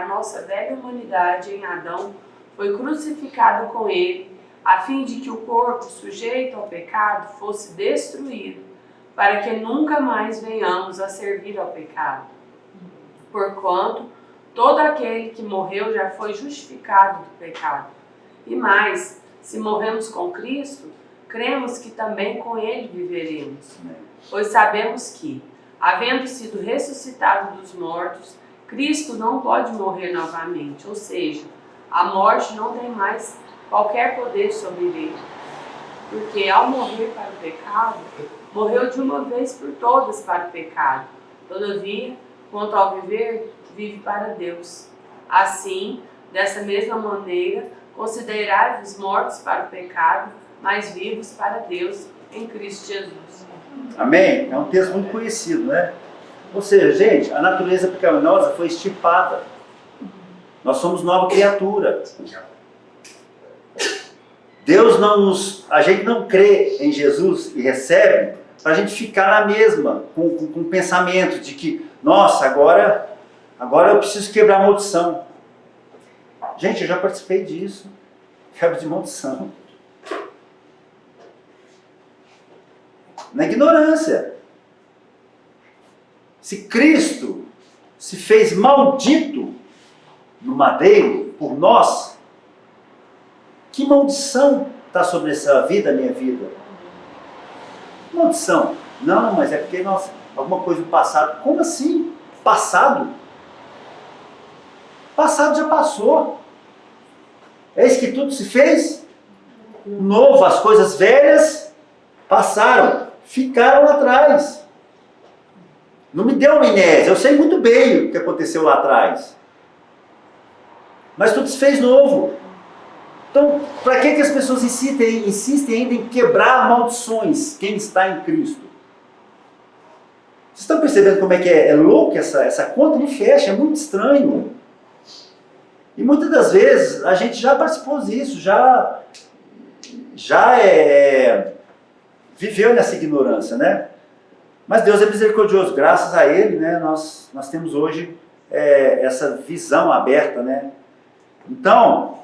nossa velha humanidade em Adão foi crucificada com ele, a fim de que o corpo sujeito ao pecado fosse destruído, para que nunca mais venhamos a servir ao pecado. Porquanto, todo aquele que morreu já foi justificado do pecado. E mais, se morremos com Cristo, cremos que também com Ele viveremos. Pois sabemos que, havendo sido ressuscitado dos mortos, Cristo não pode morrer novamente, ou seja, a morte não tem mais qualquer poder sobre ele. Porque ao morrer para o pecado, morreu de uma vez por todas para o pecado. Todavia, quanto ao viver, vive para Deus. Assim, dessa mesma maneira, considerai-vos mortos para o pecado, mas vivos para Deus em Cristo Jesus. Amém? É um texto muito conhecido, né? Ou seja, gente, a natureza pecaminosa foi extirpada. Nós somos nova criatura. Deus a gente não crê em Jesus e recebe para a gente ficar na mesma, com o pensamento de que, nossa, agora eu preciso quebrar a maldição. Gente, eu já participei disso. Quebra de maldição. Na ignorância. Se Cristo se fez maldito no madeiro por nós, que maldição está sobre essa vida, minha vida? Maldição. Não, mas é porque alguma coisa do passado. Como assim? Passado? Passado já passou. Eis que tudo se fez novo, as coisas velhas passaram, ficaram lá atrás. Não me deu amnésia, eu sei muito bem o que aconteceu lá atrás. Mas tudo se fez novo. Então, para que as pessoas insistem ainda em quebrar maldições quem está em Cristo? Vocês estão percebendo como é que é louco essa conta? Não fecha, é muito estranho. E muitas das vezes a gente já participou disso, já viveu nessa ignorância, né? Mas Deus é misericordioso, graças a Ele, né, nós temos hoje essa visão aberta, né? Então,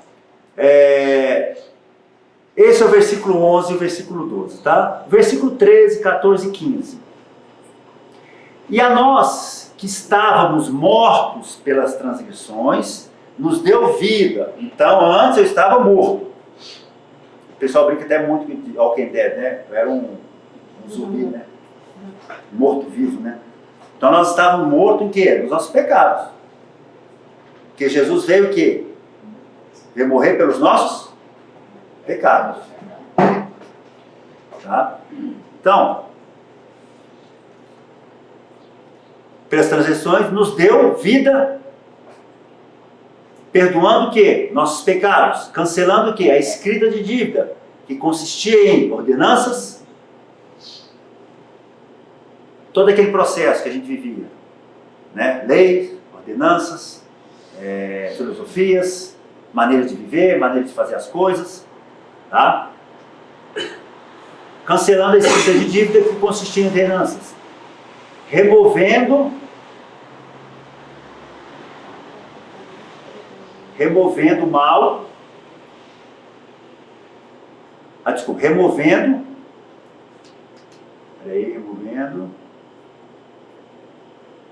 esse é o versículo 11 e o versículo 12, tá? Versículo 13, 14 e 15. E a nós que estávamos mortos pelas transgressões, nos deu vida. Então, antes eu estava morto. O pessoal brinca até muito de Walking Dead, né? Eu era um zumbi, né? Morto-vivo, né? Então nós estávamos mortos em quê? Nos nossos pecados. Porque Jesus veio o quê? Veio morrer pelos nossos pecados. Tá? Então, pelas transgressões nos deu vida, perdoando o quê? Nossos pecados, cancelando o quê? A escrita de dívida, que consistia em ordenanças, todo aquele processo que a gente vivia, né? Leis, ordenanças, filosofias, maneira de viver, maneira de fazer as coisas, tá? Cancelando a escrita de dívida que consistia em ordenanças, removendo o mal, removendo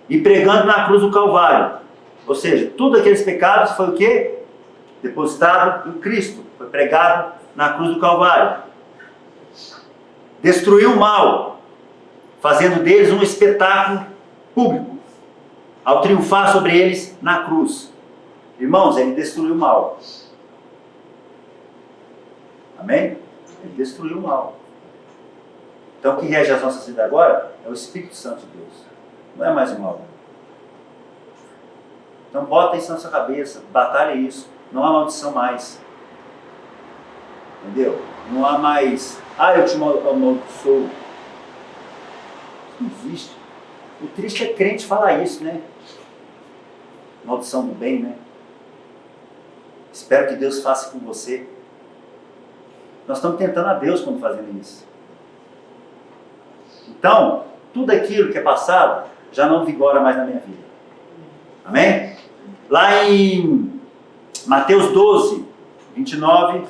e pregando na cruz do Calvário. Ou seja, tudo aqueles pecados foi o quê? Depositado em Cristo, foi pregado na cruz do Calvário. Destruiu o mal, fazendo deles um espetáculo público, ao triunfar sobre eles na cruz. Irmãos, ele destruiu o mal. Amém? Ele destruiu o mal. Então o que rege as nossas vidas agora é o Espírito Santo de Deus. Não é mais o mal. Então bota isso na sua cabeça, batalhe isso. Não há maldição mais. Entendeu? Não há mais, eu te amaldiçoo. Não existe. O triste é crente falar isso, né? Maldição do bem, né? Espero que Deus faça com você. Nós estamos tentando a Deus quando fazendo isso. Então, tudo aquilo que é passado já não vigora mais na minha vida. Amém? Lá em Mateus 12, 29,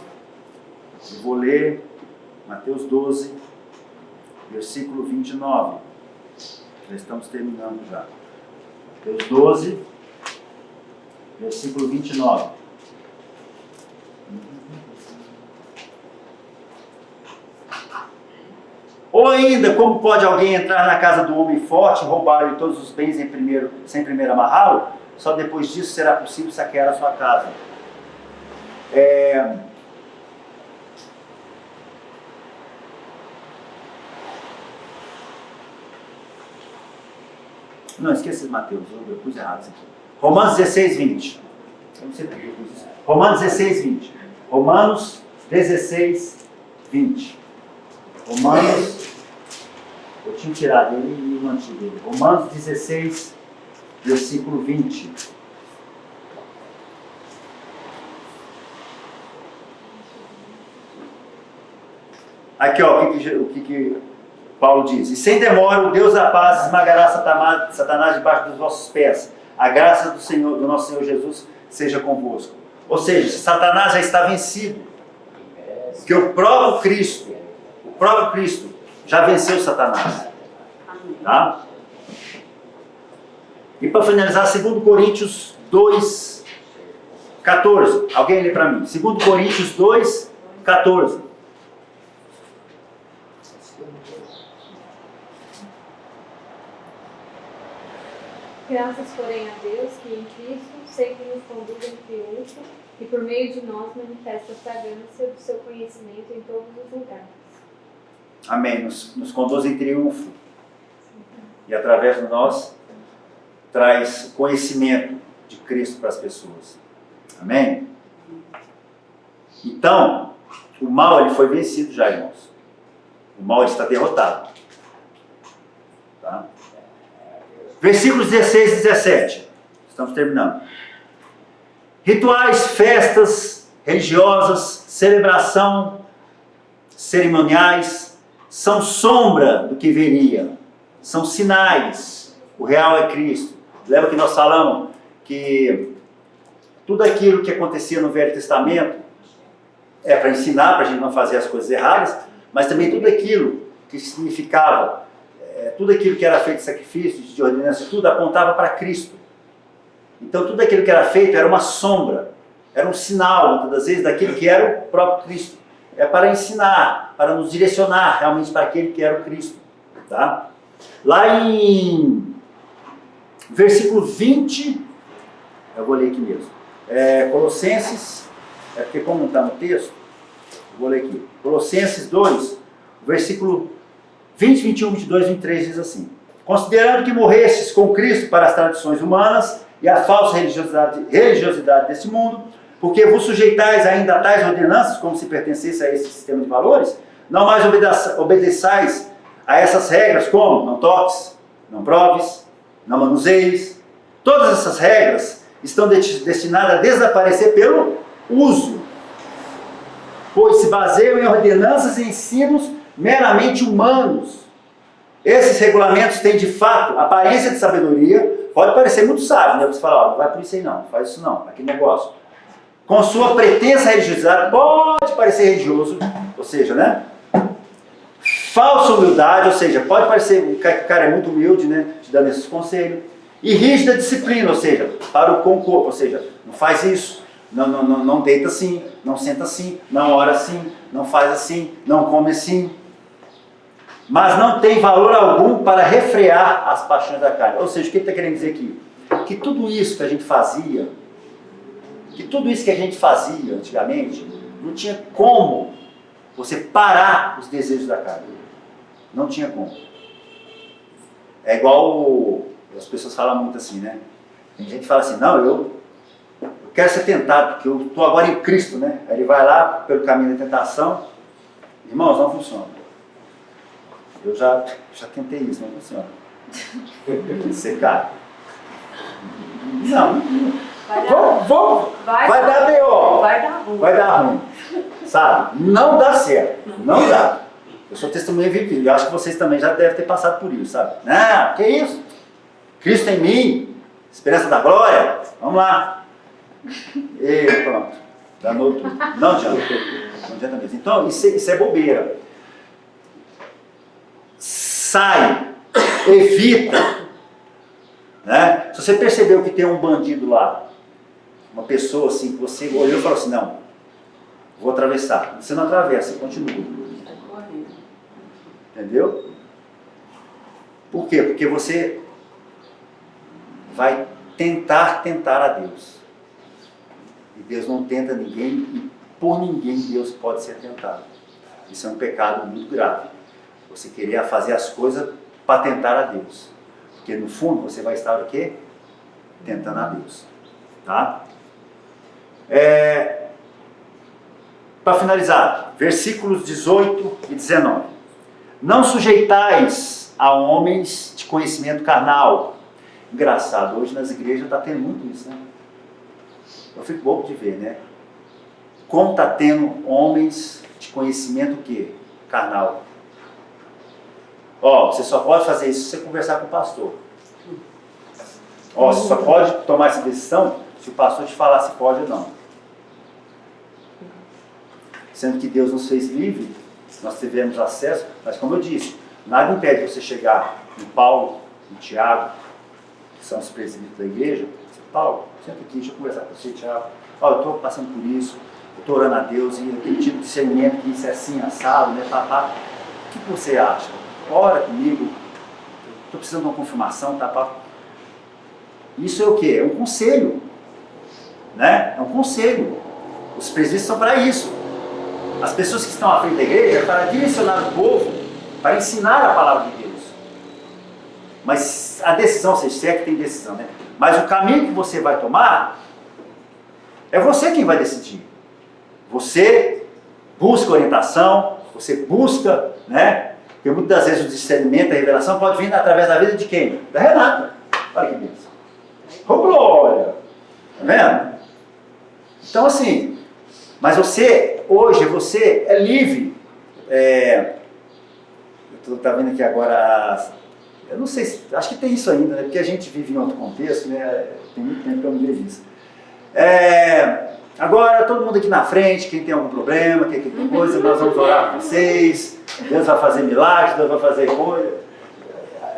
eu vou ler Mateus 12, versículo 29. Já estamos terminando já. Mateus 12, versículo 29. Ou ainda, como pode alguém entrar na casa do homem forte, roubar-lhe todos os bens sem primeiro amarrá-lo? Só depois disso será possível saquear a sua casa. Não, esqueça de Mateus, eu pus errado isso aqui. Romanos 16, 20. Eu não sei por que eu pus isso. Romanos 16, 20. Romanos 16, 20. Romanos, eu tinha tirado ele e mantido ele. Romanos 16, versículo 20. Aqui, ó, o que Paulo diz: e sem demora o Deus da paz esmagará Satanás debaixo dos vossos pés. A graça do nosso Senhor Jesus seja convosco. Ou seja, Satanás já está vencido. Porque o próprio Cristo já venceu Satanás. Tá? E para finalizar, 2 Coríntios 2, 14. Alguém lê para mim. 2 Coríntios 2, 14. Graças, porém, a Deus que em Cristo sempre nos conduz em triunfo e por meio de nós manifesta a fragrância do seu conhecimento em todos os lugares. amém, nos conduz em triunfo. E através de nós, traz conhecimento de Cristo para as pessoas. Amém? Então, o mal ele foi vencido já, irmãos. O mal ele está derrotado. Tá? Versículos 16 e 17. Estamos terminando. Rituais, festas religiosas, celebração, cerimoniais, são sombra do que viria. São sinais. O real é Cristo. Lembra que nós falamos que tudo aquilo que acontecia no Velho Testamento é para ensinar, para a gente não fazer as coisas erradas, mas também tudo aquilo que significava, tudo aquilo que era feito de sacrifícios, de ordenança, tudo apontava para Cristo. Então tudo aquilo que era feito era uma sombra, era um sinal, muitas das vezes, daquilo que era o próprio Cristo. É para ensinar, para nos direcionar realmente para aquele que era o Cristo. Tá? Lá em versículo 20, eu vou ler aqui mesmo. Colossenses, porque como não está no texto, eu vou ler aqui. Colossenses 2, versículo 20, 21, 22, 23 diz assim: considerando que morrestes com Cristo para as tradições humanas e a falsa religiosidade desse mundo, porque vos sujeitais ainda a tais ordenanças, como se pertencesse a esse sistema de valores, não mais obedeçais a essas regras, como não toques, não proves, não manuseis. Todas essas regras estão destinadas a desaparecer pelo uso, pois se baseiam em ordenanças e ensinos meramente humanos. Esses regulamentos têm de fato aparência de sabedoria, pode parecer muito sábio, né? Você fala, não vai por isso aí não, faz isso não, aquele negócio. Com sua pretensa religiosidade, pode parecer religioso, ou seja, né? Falsa humildade, ou seja, pode parecer que o cara é muito humilde, né? Te dando esses conselhos. E rígida disciplina, ou seja, para o corpo, ou seja, não faz isso, não deita assim, não senta assim, não ora assim, não faz assim, não come assim. Mas não tem valor algum para refrear as paixões da carne. Ou seja, o que ele está querendo dizer aqui? Que tudo isso que a gente fazia, antigamente, não tinha como você parar os desejos da carne. Não tinha como. É igual as pessoas falam muito assim, né? Tem gente que fala assim, não, eu quero ser tentado, porque eu estou agora em Cristo, né? Aí ele vai lá pelo caminho da tentação. Irmãos, não funciona. Eu já tentei isso, não funciona. Você cai. Não. Vai dar B.O. Vai dar ruim. Sabe? Não dá certo. Não dá. Eu sou testemunha vivido. Eu acho que vocês também já devem ter passado por isso, sabe? Não, que isso? Cristo em mim, esperança da glória. Vamos lá. E pronto. Danou tudo. Não adianta. Não adianta mesmo. Então, isso é bobeira. Sai. Evita. Né? Se você percebeu que tem um bandido lá, uma pessoa assim, que você olhou e falou assim, não, vou atravessar. Você não atravessa, você continua. Entendeu? Por quê? Porque você vai tentar a Deus. E Deus não tenta ninguém, e por ninguém Deus pode ser tentado. Isso é um pecado muito grave. Você querer fazer as coisas para tentar a Deus. Porque no fundo você vai estar o quê? Tentando a Deus. Tá? Para finalizar, versículos 18 e 19. Não sujeitais a homens de conhecimento carnal. Engraçado, hoje nas igrejas está tendo muito isso, né? Eu fico bobo de ver, né? Como está tendo homens de conhecimento o quê? Carnal. Ó, você só pode fazer isso se você conversar com o pastor. Ó, você só pode tomar essa decisão se o pastor te falar se pode ou não. Sendo que Deus nos fez livre, nós tivemos acesso, mas como eu disse, nada impede você chegar em Paulo, em Tiago, que são os presbíteros da igreja. Paulo, senta aqui, deixa eu conversar com você, Tiago. Ó, eu estou passando por isso, eu estou orando a Deus, e eu tenho tido discernimento que isso é assim, assado, né, papá. O que você acha? Ora comigo, estou precisando de uma confirmação, tá, papá. Isso é o quê? É um conselho, né? É um conselho. Os presbíteros são para isso. As pessoas que estão à frente da igreja é para direcionar o povo para ensinar a palavra de Deus. Mas a decisão, se é que tem decisão, né? Mas o caminho que você vai tomar, é você quem vai decidir. Você busca orientação, você busca, né? Porque muitas das vezes o discernimento, a revelação pode vir através da vida de quem? Da Renata. Olha que bênção. Ô glória! Tá vendo? Então assim, mas hoje você é livre. Eu estou vendo aqui agora, eu não sei, acho que tem isso ainda, né? Porque a gente vive em outro contexto, né? Tem muito tempo que eu não vejo isso. Agora, todo mundo aqui na frente, quem tem algum problema, quem tem coisa, nós vamos orar com vocês, Deus vai fazer milagres, Deus vai fazer coisa.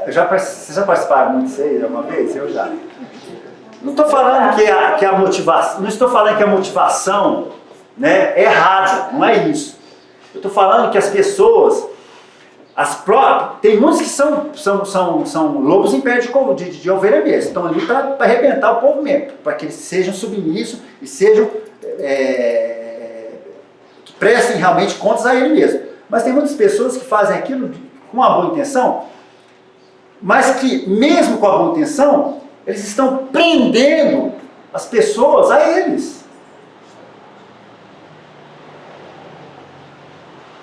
Vocês já participaram muito disso aí alguma vez? Eu já. Não estou falando que a motivação, não estou falando que a motivação, né, é errada, não é isso. Eu estou falando que as pessoas, tem muitos que são lobos em pé de ovelha mesmo, estão ali para arrebentar o povo mesmo, para que eles sejam submissos e sejam, que prestem realmente contas a ele mesmo. Mas tem muitas pessoas que fazem aquilo com uma boa intenção, mas que mesmo com a boa intenção, eles estão prendendo as pessoas a eles.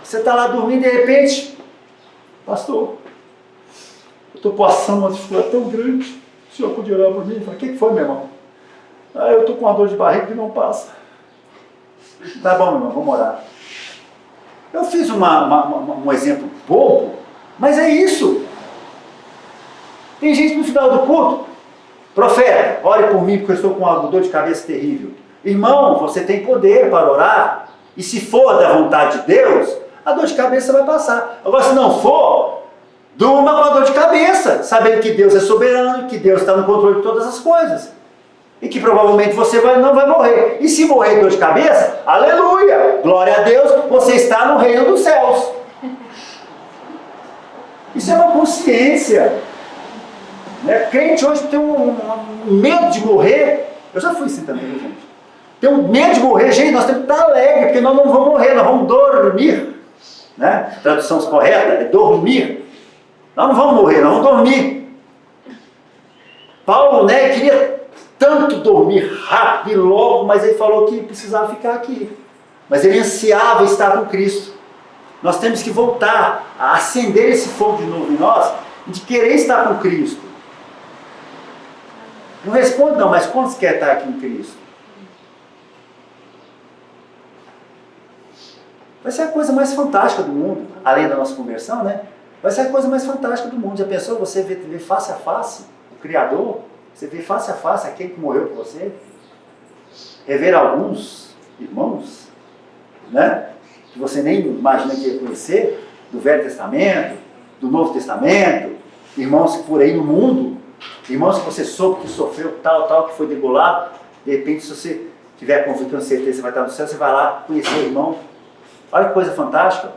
Você está lá dormindo e de repente, pastor, eu estou passando uma dificuldade tão grande, o senhor podia orar por mim? Eu falei, o que foi, meu irmão? Eu estou com uma dor de barriga que não passa. Tá bom, meu irmão, vamos orar. Eu fiz um exemplo bobo, mas é isso. Tem gente no final do culto, profeta, ore por mim porque eu estou com uma dor de cabeça terrível. Irmão, você tem poder para orar, e se for da vontade de Deus, a dor de cabeça vai passar. Agora, se não for, durma com a dor de cabeça, sabendo que Deus é soberano, que Deus está no controle de todas as coisas. E que provavelmente você não vai morrer. E se morrer de dor de cabeça, aleluia! Glória a Deus, você está no reino dos céus. Isso é uma consciência. Né? Crente hoje tem um medo de morrer. Eu já fui assim também, gente. Tem um medo de morrer, gente, nós temos que estar alegre, porque nós não vamos morrer, nós vamos dormir. Né? Tradução correta é dormir. Nós não vamos morrer, nós vamos dormir. Paulo, né, queria tanto dormir rápido e logo, mas ele falou que precisava ficar aqui. Mas ele ansiava estar com Cristo. Nós temos que voltar a acender esse fogo de novo em nós, de querer estar com Cristo. Não responde não, mas quando você quer estar aqui em Cristo? Vai ser a coisa mais fantástica do mundo, além da nossa conversão, né? Vai ser a coisa mais fantástica do mundo. Já pensou você ver face a face o Criador? Você vê face a face aquele que morreu por você? Rever alguns irmãos, né? Que você nem imagina que ia conhecer, do Velho Testamento, do Novo Testamento, irmãos que por aí no mundo, irmãos que você soube que sofreu tal, que foi degolado, de repente, se você tiver com certeza, você vai estar no céu, você vai lá conhecer o irmão. Olha que coisa fantástica.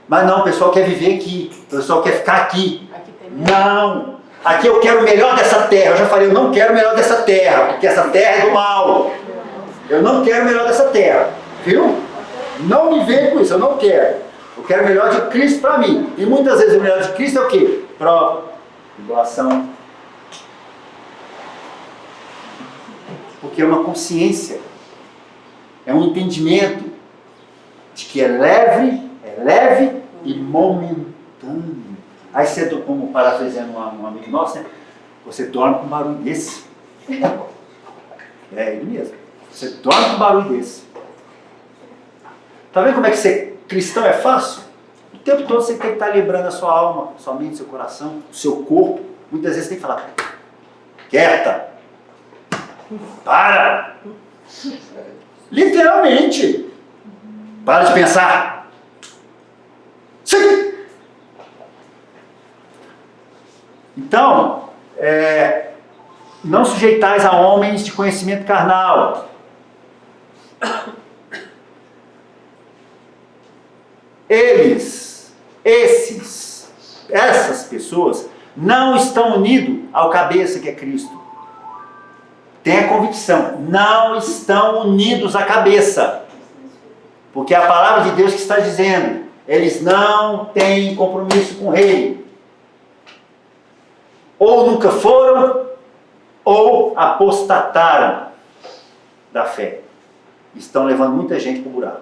Mas não, o pessoal quer viver aqui, o pessoal quer ficar aqui. Não! Aqui eu quero o melhor dessa terra. Eu já falei, eu não quero o melhor dessa terra, porque essa terra é do mal. Eu não quero o melhor dessa terra. Viu? Não me venha com isso, eu não quero. Eu quero o melhor de Cristo para mim. E muitas vezes o melhor de Cristo é o quê? Prova, tribulação. Porque é uma consciência, é um entendimento de que é leve e momentâneo. Aí você, como parafraseando um amigo nosso, né? Você dorme com um barulho desse. É ele mesmo. Você dorme com um barulho desse. Tá vendo como é que ser cristão é fácil? O tempo todo você tem que estar lembrando a sua alma, sua mente, seu coração, o seu corpo. Muitas vezes tem que falar, quieta, para. Literalmente. Para de pensar. Sim. Então, não sujeitais a homens de conhecimento carnal. Essas pessoas não estão unidos ao cabeça que é Cristo. Tenha convicção, não estão unidos à cabeça. Porque é a palavra de Deus que está dizendo eles não têm compromisso com o reino. Ou nunca foram, ou apostataram da fé. Estão levando muita gente para o buraco.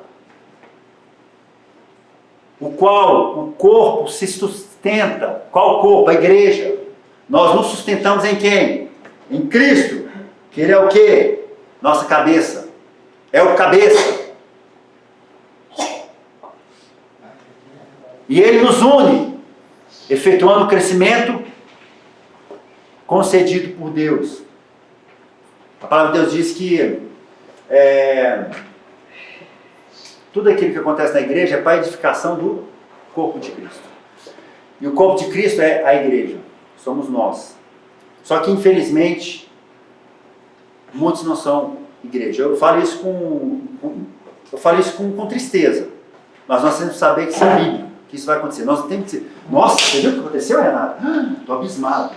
O qual o corpo se sustenta. Qual corpo? A igreja. Nós nos sustentamos em quem? Em Cristo. Que Ele é o quê? Nossa cabeça. É o cabeça. E Ele nos une, efetuando o crescimento concedido por Deus. A palavra de Deus diz que tudo aquilo que acontece na igreja é para a edificação do corpo de Cristo. E o corpo de Cristo é a igreja. Somos nós. Só que, infelizmente, muitos não são igreja. Eu falo isso com tristeza. Mas nós temos que saber que isso é bíblico, que isso vai acontecer. Nós não temos que dizer, nossa, você viu o que aconteceu, Renato? Estou abismado.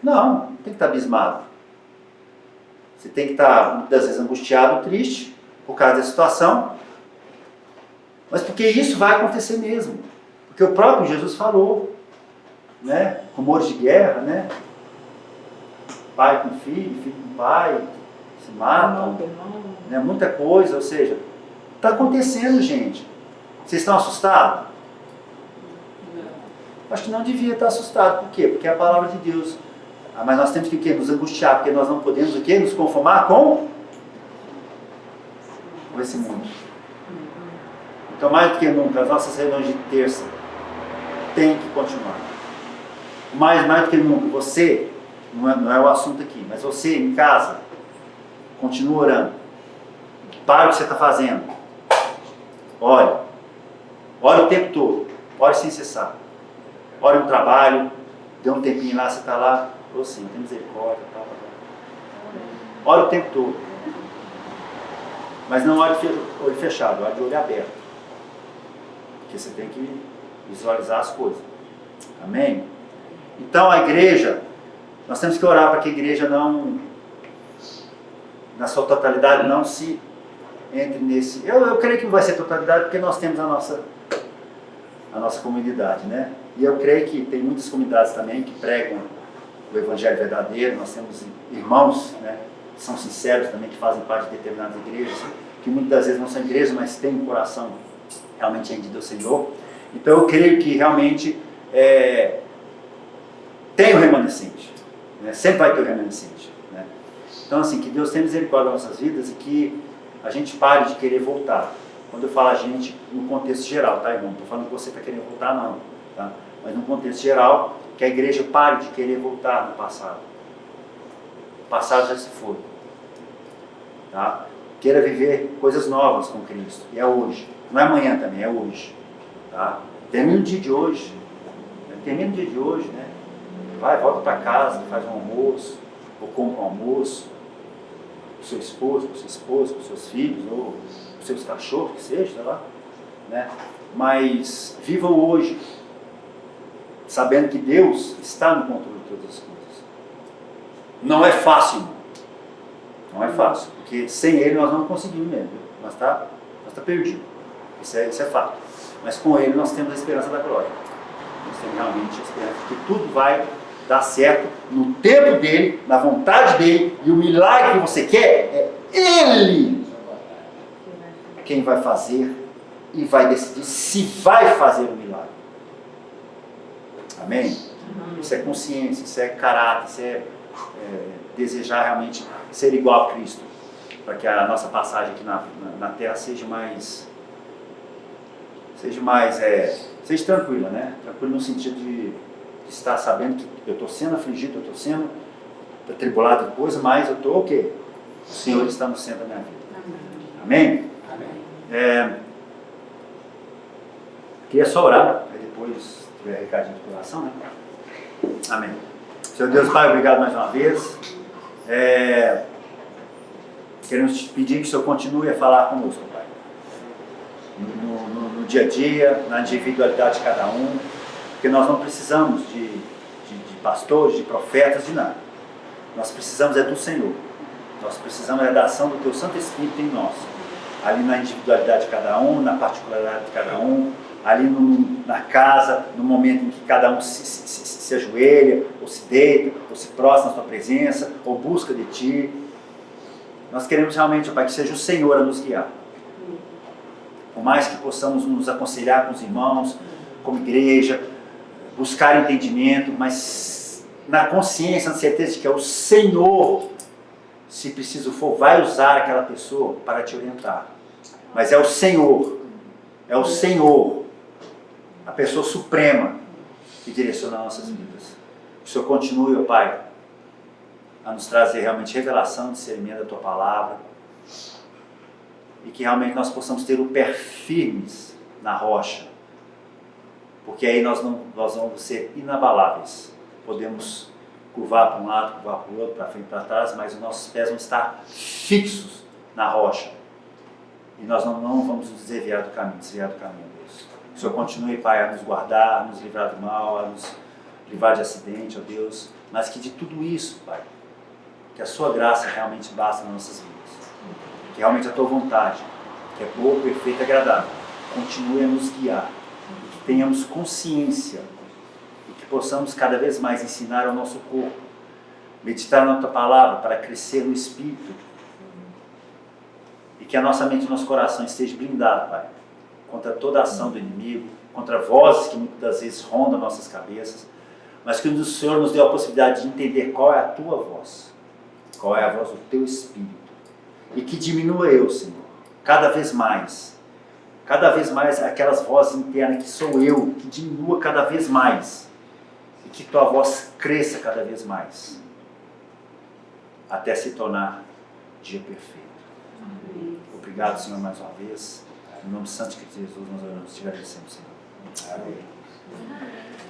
Não tem que estar abismado. Você tem que estar, muitas vezes, angustiado, triste, por causa da situação. Mas porque isso vai acontecer mesmo. Porque o próprio Jesus falou, né? Rumores de guerra, né? Pai com filho, filho com pai, se matam, né? Muita coisa, ou seja, está acontecendo, gente. Vocês estão assustados? Acho que não devia estar assustado. Por quê? Porque é a palavra de Deus. Mas nós temos que o quê? Nos angustiar, porque nós não podemos o quê? Nos conformar com esse mundo. Então, mais do que nunca, as nossas reuniões de terça têm que continuar. Mais do que nunca, você, não é o assunto aqui, mas você em casa, continua orando. Para o que você está fazendo. Ore o tempo todo. Ore sem cessar. Ore no trabalho, dê um tempinho lá, você está lá. Ou sim, tem misericórdia, tal. Ore o tempo todo. Mas não ore de olho fechado, ore de olho aberto. Porque você tem que visualizar as coisas. Amém? Então a igreja, nós temos que orar para que a igreja não, na sua totalidade, não se entre nesse... Eu creio que não vai ser totalidade porque nós temos a nossa comunidade, né? E eu creio que tem muitas comunidades também que pregam o evangelho verdadeiro. Nós temos irmãos, né, que são sinceros também, que fazem parte de determinadas igrejas, que muitas vezes não são igrejas, mas têm um coração realmente rendido ao Senhor. Então eu creio que realmente tem o remanescente, né? Sempre vai ter o remanescente, né? Então assim, que Deus tenha misericórdia das nossas vidas e que a gente pare de querer voltar. Quando eu falo a gente, no contexto geral, tá, irmão? Não estou falando que você está querendo voltar, não, tá? Mas no contexto geral, que a igreja pare de querer voltar no passado. O passado já se foi. Tá? Queira viver coisas novas com Cristo. E é hoje. Não é amanhã também, é hoje. Tá? Termina o dia de hoje. Termina o dia de hoje, né? Vai, volta para casa, faz um almoço, ou compra um almoço, com seu esposo, com sua esposa, com seus filhos, ou com seus cachorros, que seja, sei lá. Né? Mas viva o hoje, sabendo que Deus está no controle de todas as coisas. Não é fácil, irmão. Não é fácil, porque sem Ele nós não conseguimos mesmo. Nós está perdido. Isso é fato. Mas com Ele nós temos a esperança da glória. Nós temos realmente a esperança de que tudo vai dar certo no tempo dEle, na vontade dEle, e o milagre que você quer é Ele quem vai fazer e vai decidir se vai fazer o milagre. Amém? Isso é consciência, isso é caráter, isso é desejar realmente ser igual a Cristo, para que a nossa passagem aqui na Terra seja tranquila, né? Tranquila no sentido de estar sabendo que eu estou sendo afligido, eu estou sendo atribulado de coisa, mas eu estou o quê? O Senhor está no centro da minha vida. Amém? Amém. Queria só orar, aí depois tiver recadinho de coração, né? Amém. Senhor Deus, Pai, obrigado mais uma vez. Queremos te pedir que o Senhor continue a falar conosco, Pai. No dia a dia, na individualidade de cada um, porque nós não precisamos de pastores, de profetas, de nada. Nós precisamos do Senhor. Nós precisamos da ação do Teu Santo Espírito em nós. Ali na individualidade de cada um, na particularidade de cada um, ali na casa, no momento em que cada um se ajoelha, ou se deita, ou se prostra na tua presença, ou busca de ti. Nós queremos realmente, ó Pai, que seja o Senhor a nos guiar. Por mais que possamos nos aconselhar com os irmãos, como igreja, buscar entendimento, mas na consciência, na certeza de que é o Senhor, se preciso for, vai usar aquela pessoa para te orientar. Mas é o Senhor, a pessoa suprema que direciona nossas vidas. Que o Senhor continue, ó Pai, a nos trazer realmente revelação, discernimento da Tua Palavra, e que realmente nós possamos ter o pé firmes na rocha, porque aí nós vamos ser inabaláveis. Podemos curvar para um lado, curvar para o outro, para frente, para trás, mas os nossos pés vão estar fixos na rocha. E nós não vamos nos desviar do caminho, Deus. Que o Senhor continue, Pai, a nos guardar, a nos livrar do mal, a nos livrar de acidente, ó Deus. Mas que de tudo isso, Pai, que a Sua graça realmente basta nas nossas vidas. Que realmente a Tua vontade, que é boa, perfeita e agradável, continue a nos guiar. E que tenhamos consciência e que possamos cada vez mais ensinar ao nosso corpo, meditar na Tua Palavra para crescer no Espírito. E que a nossa mente e o nosso coração esteja blindado, Pai, contra toda a ação do inimigo, contra vozes que muitas das vezes rondam nossas cabeças, mas que o Senhor nos deu a possibilidade de entender qual é a Tua voz, qual é a voz do Teu Espírito, e que diminua eu, Senhor, cada vez mais aquelas vozes internas que sou eu, que diminua cada vez mais, e que Tua voz cresça cada vez mais, até se tornar dia perfeito. Obrigado, Senhor, mais uma vez. Em nome santo de Jesus, nós oramos e te agradecemos, Senhor. Amém.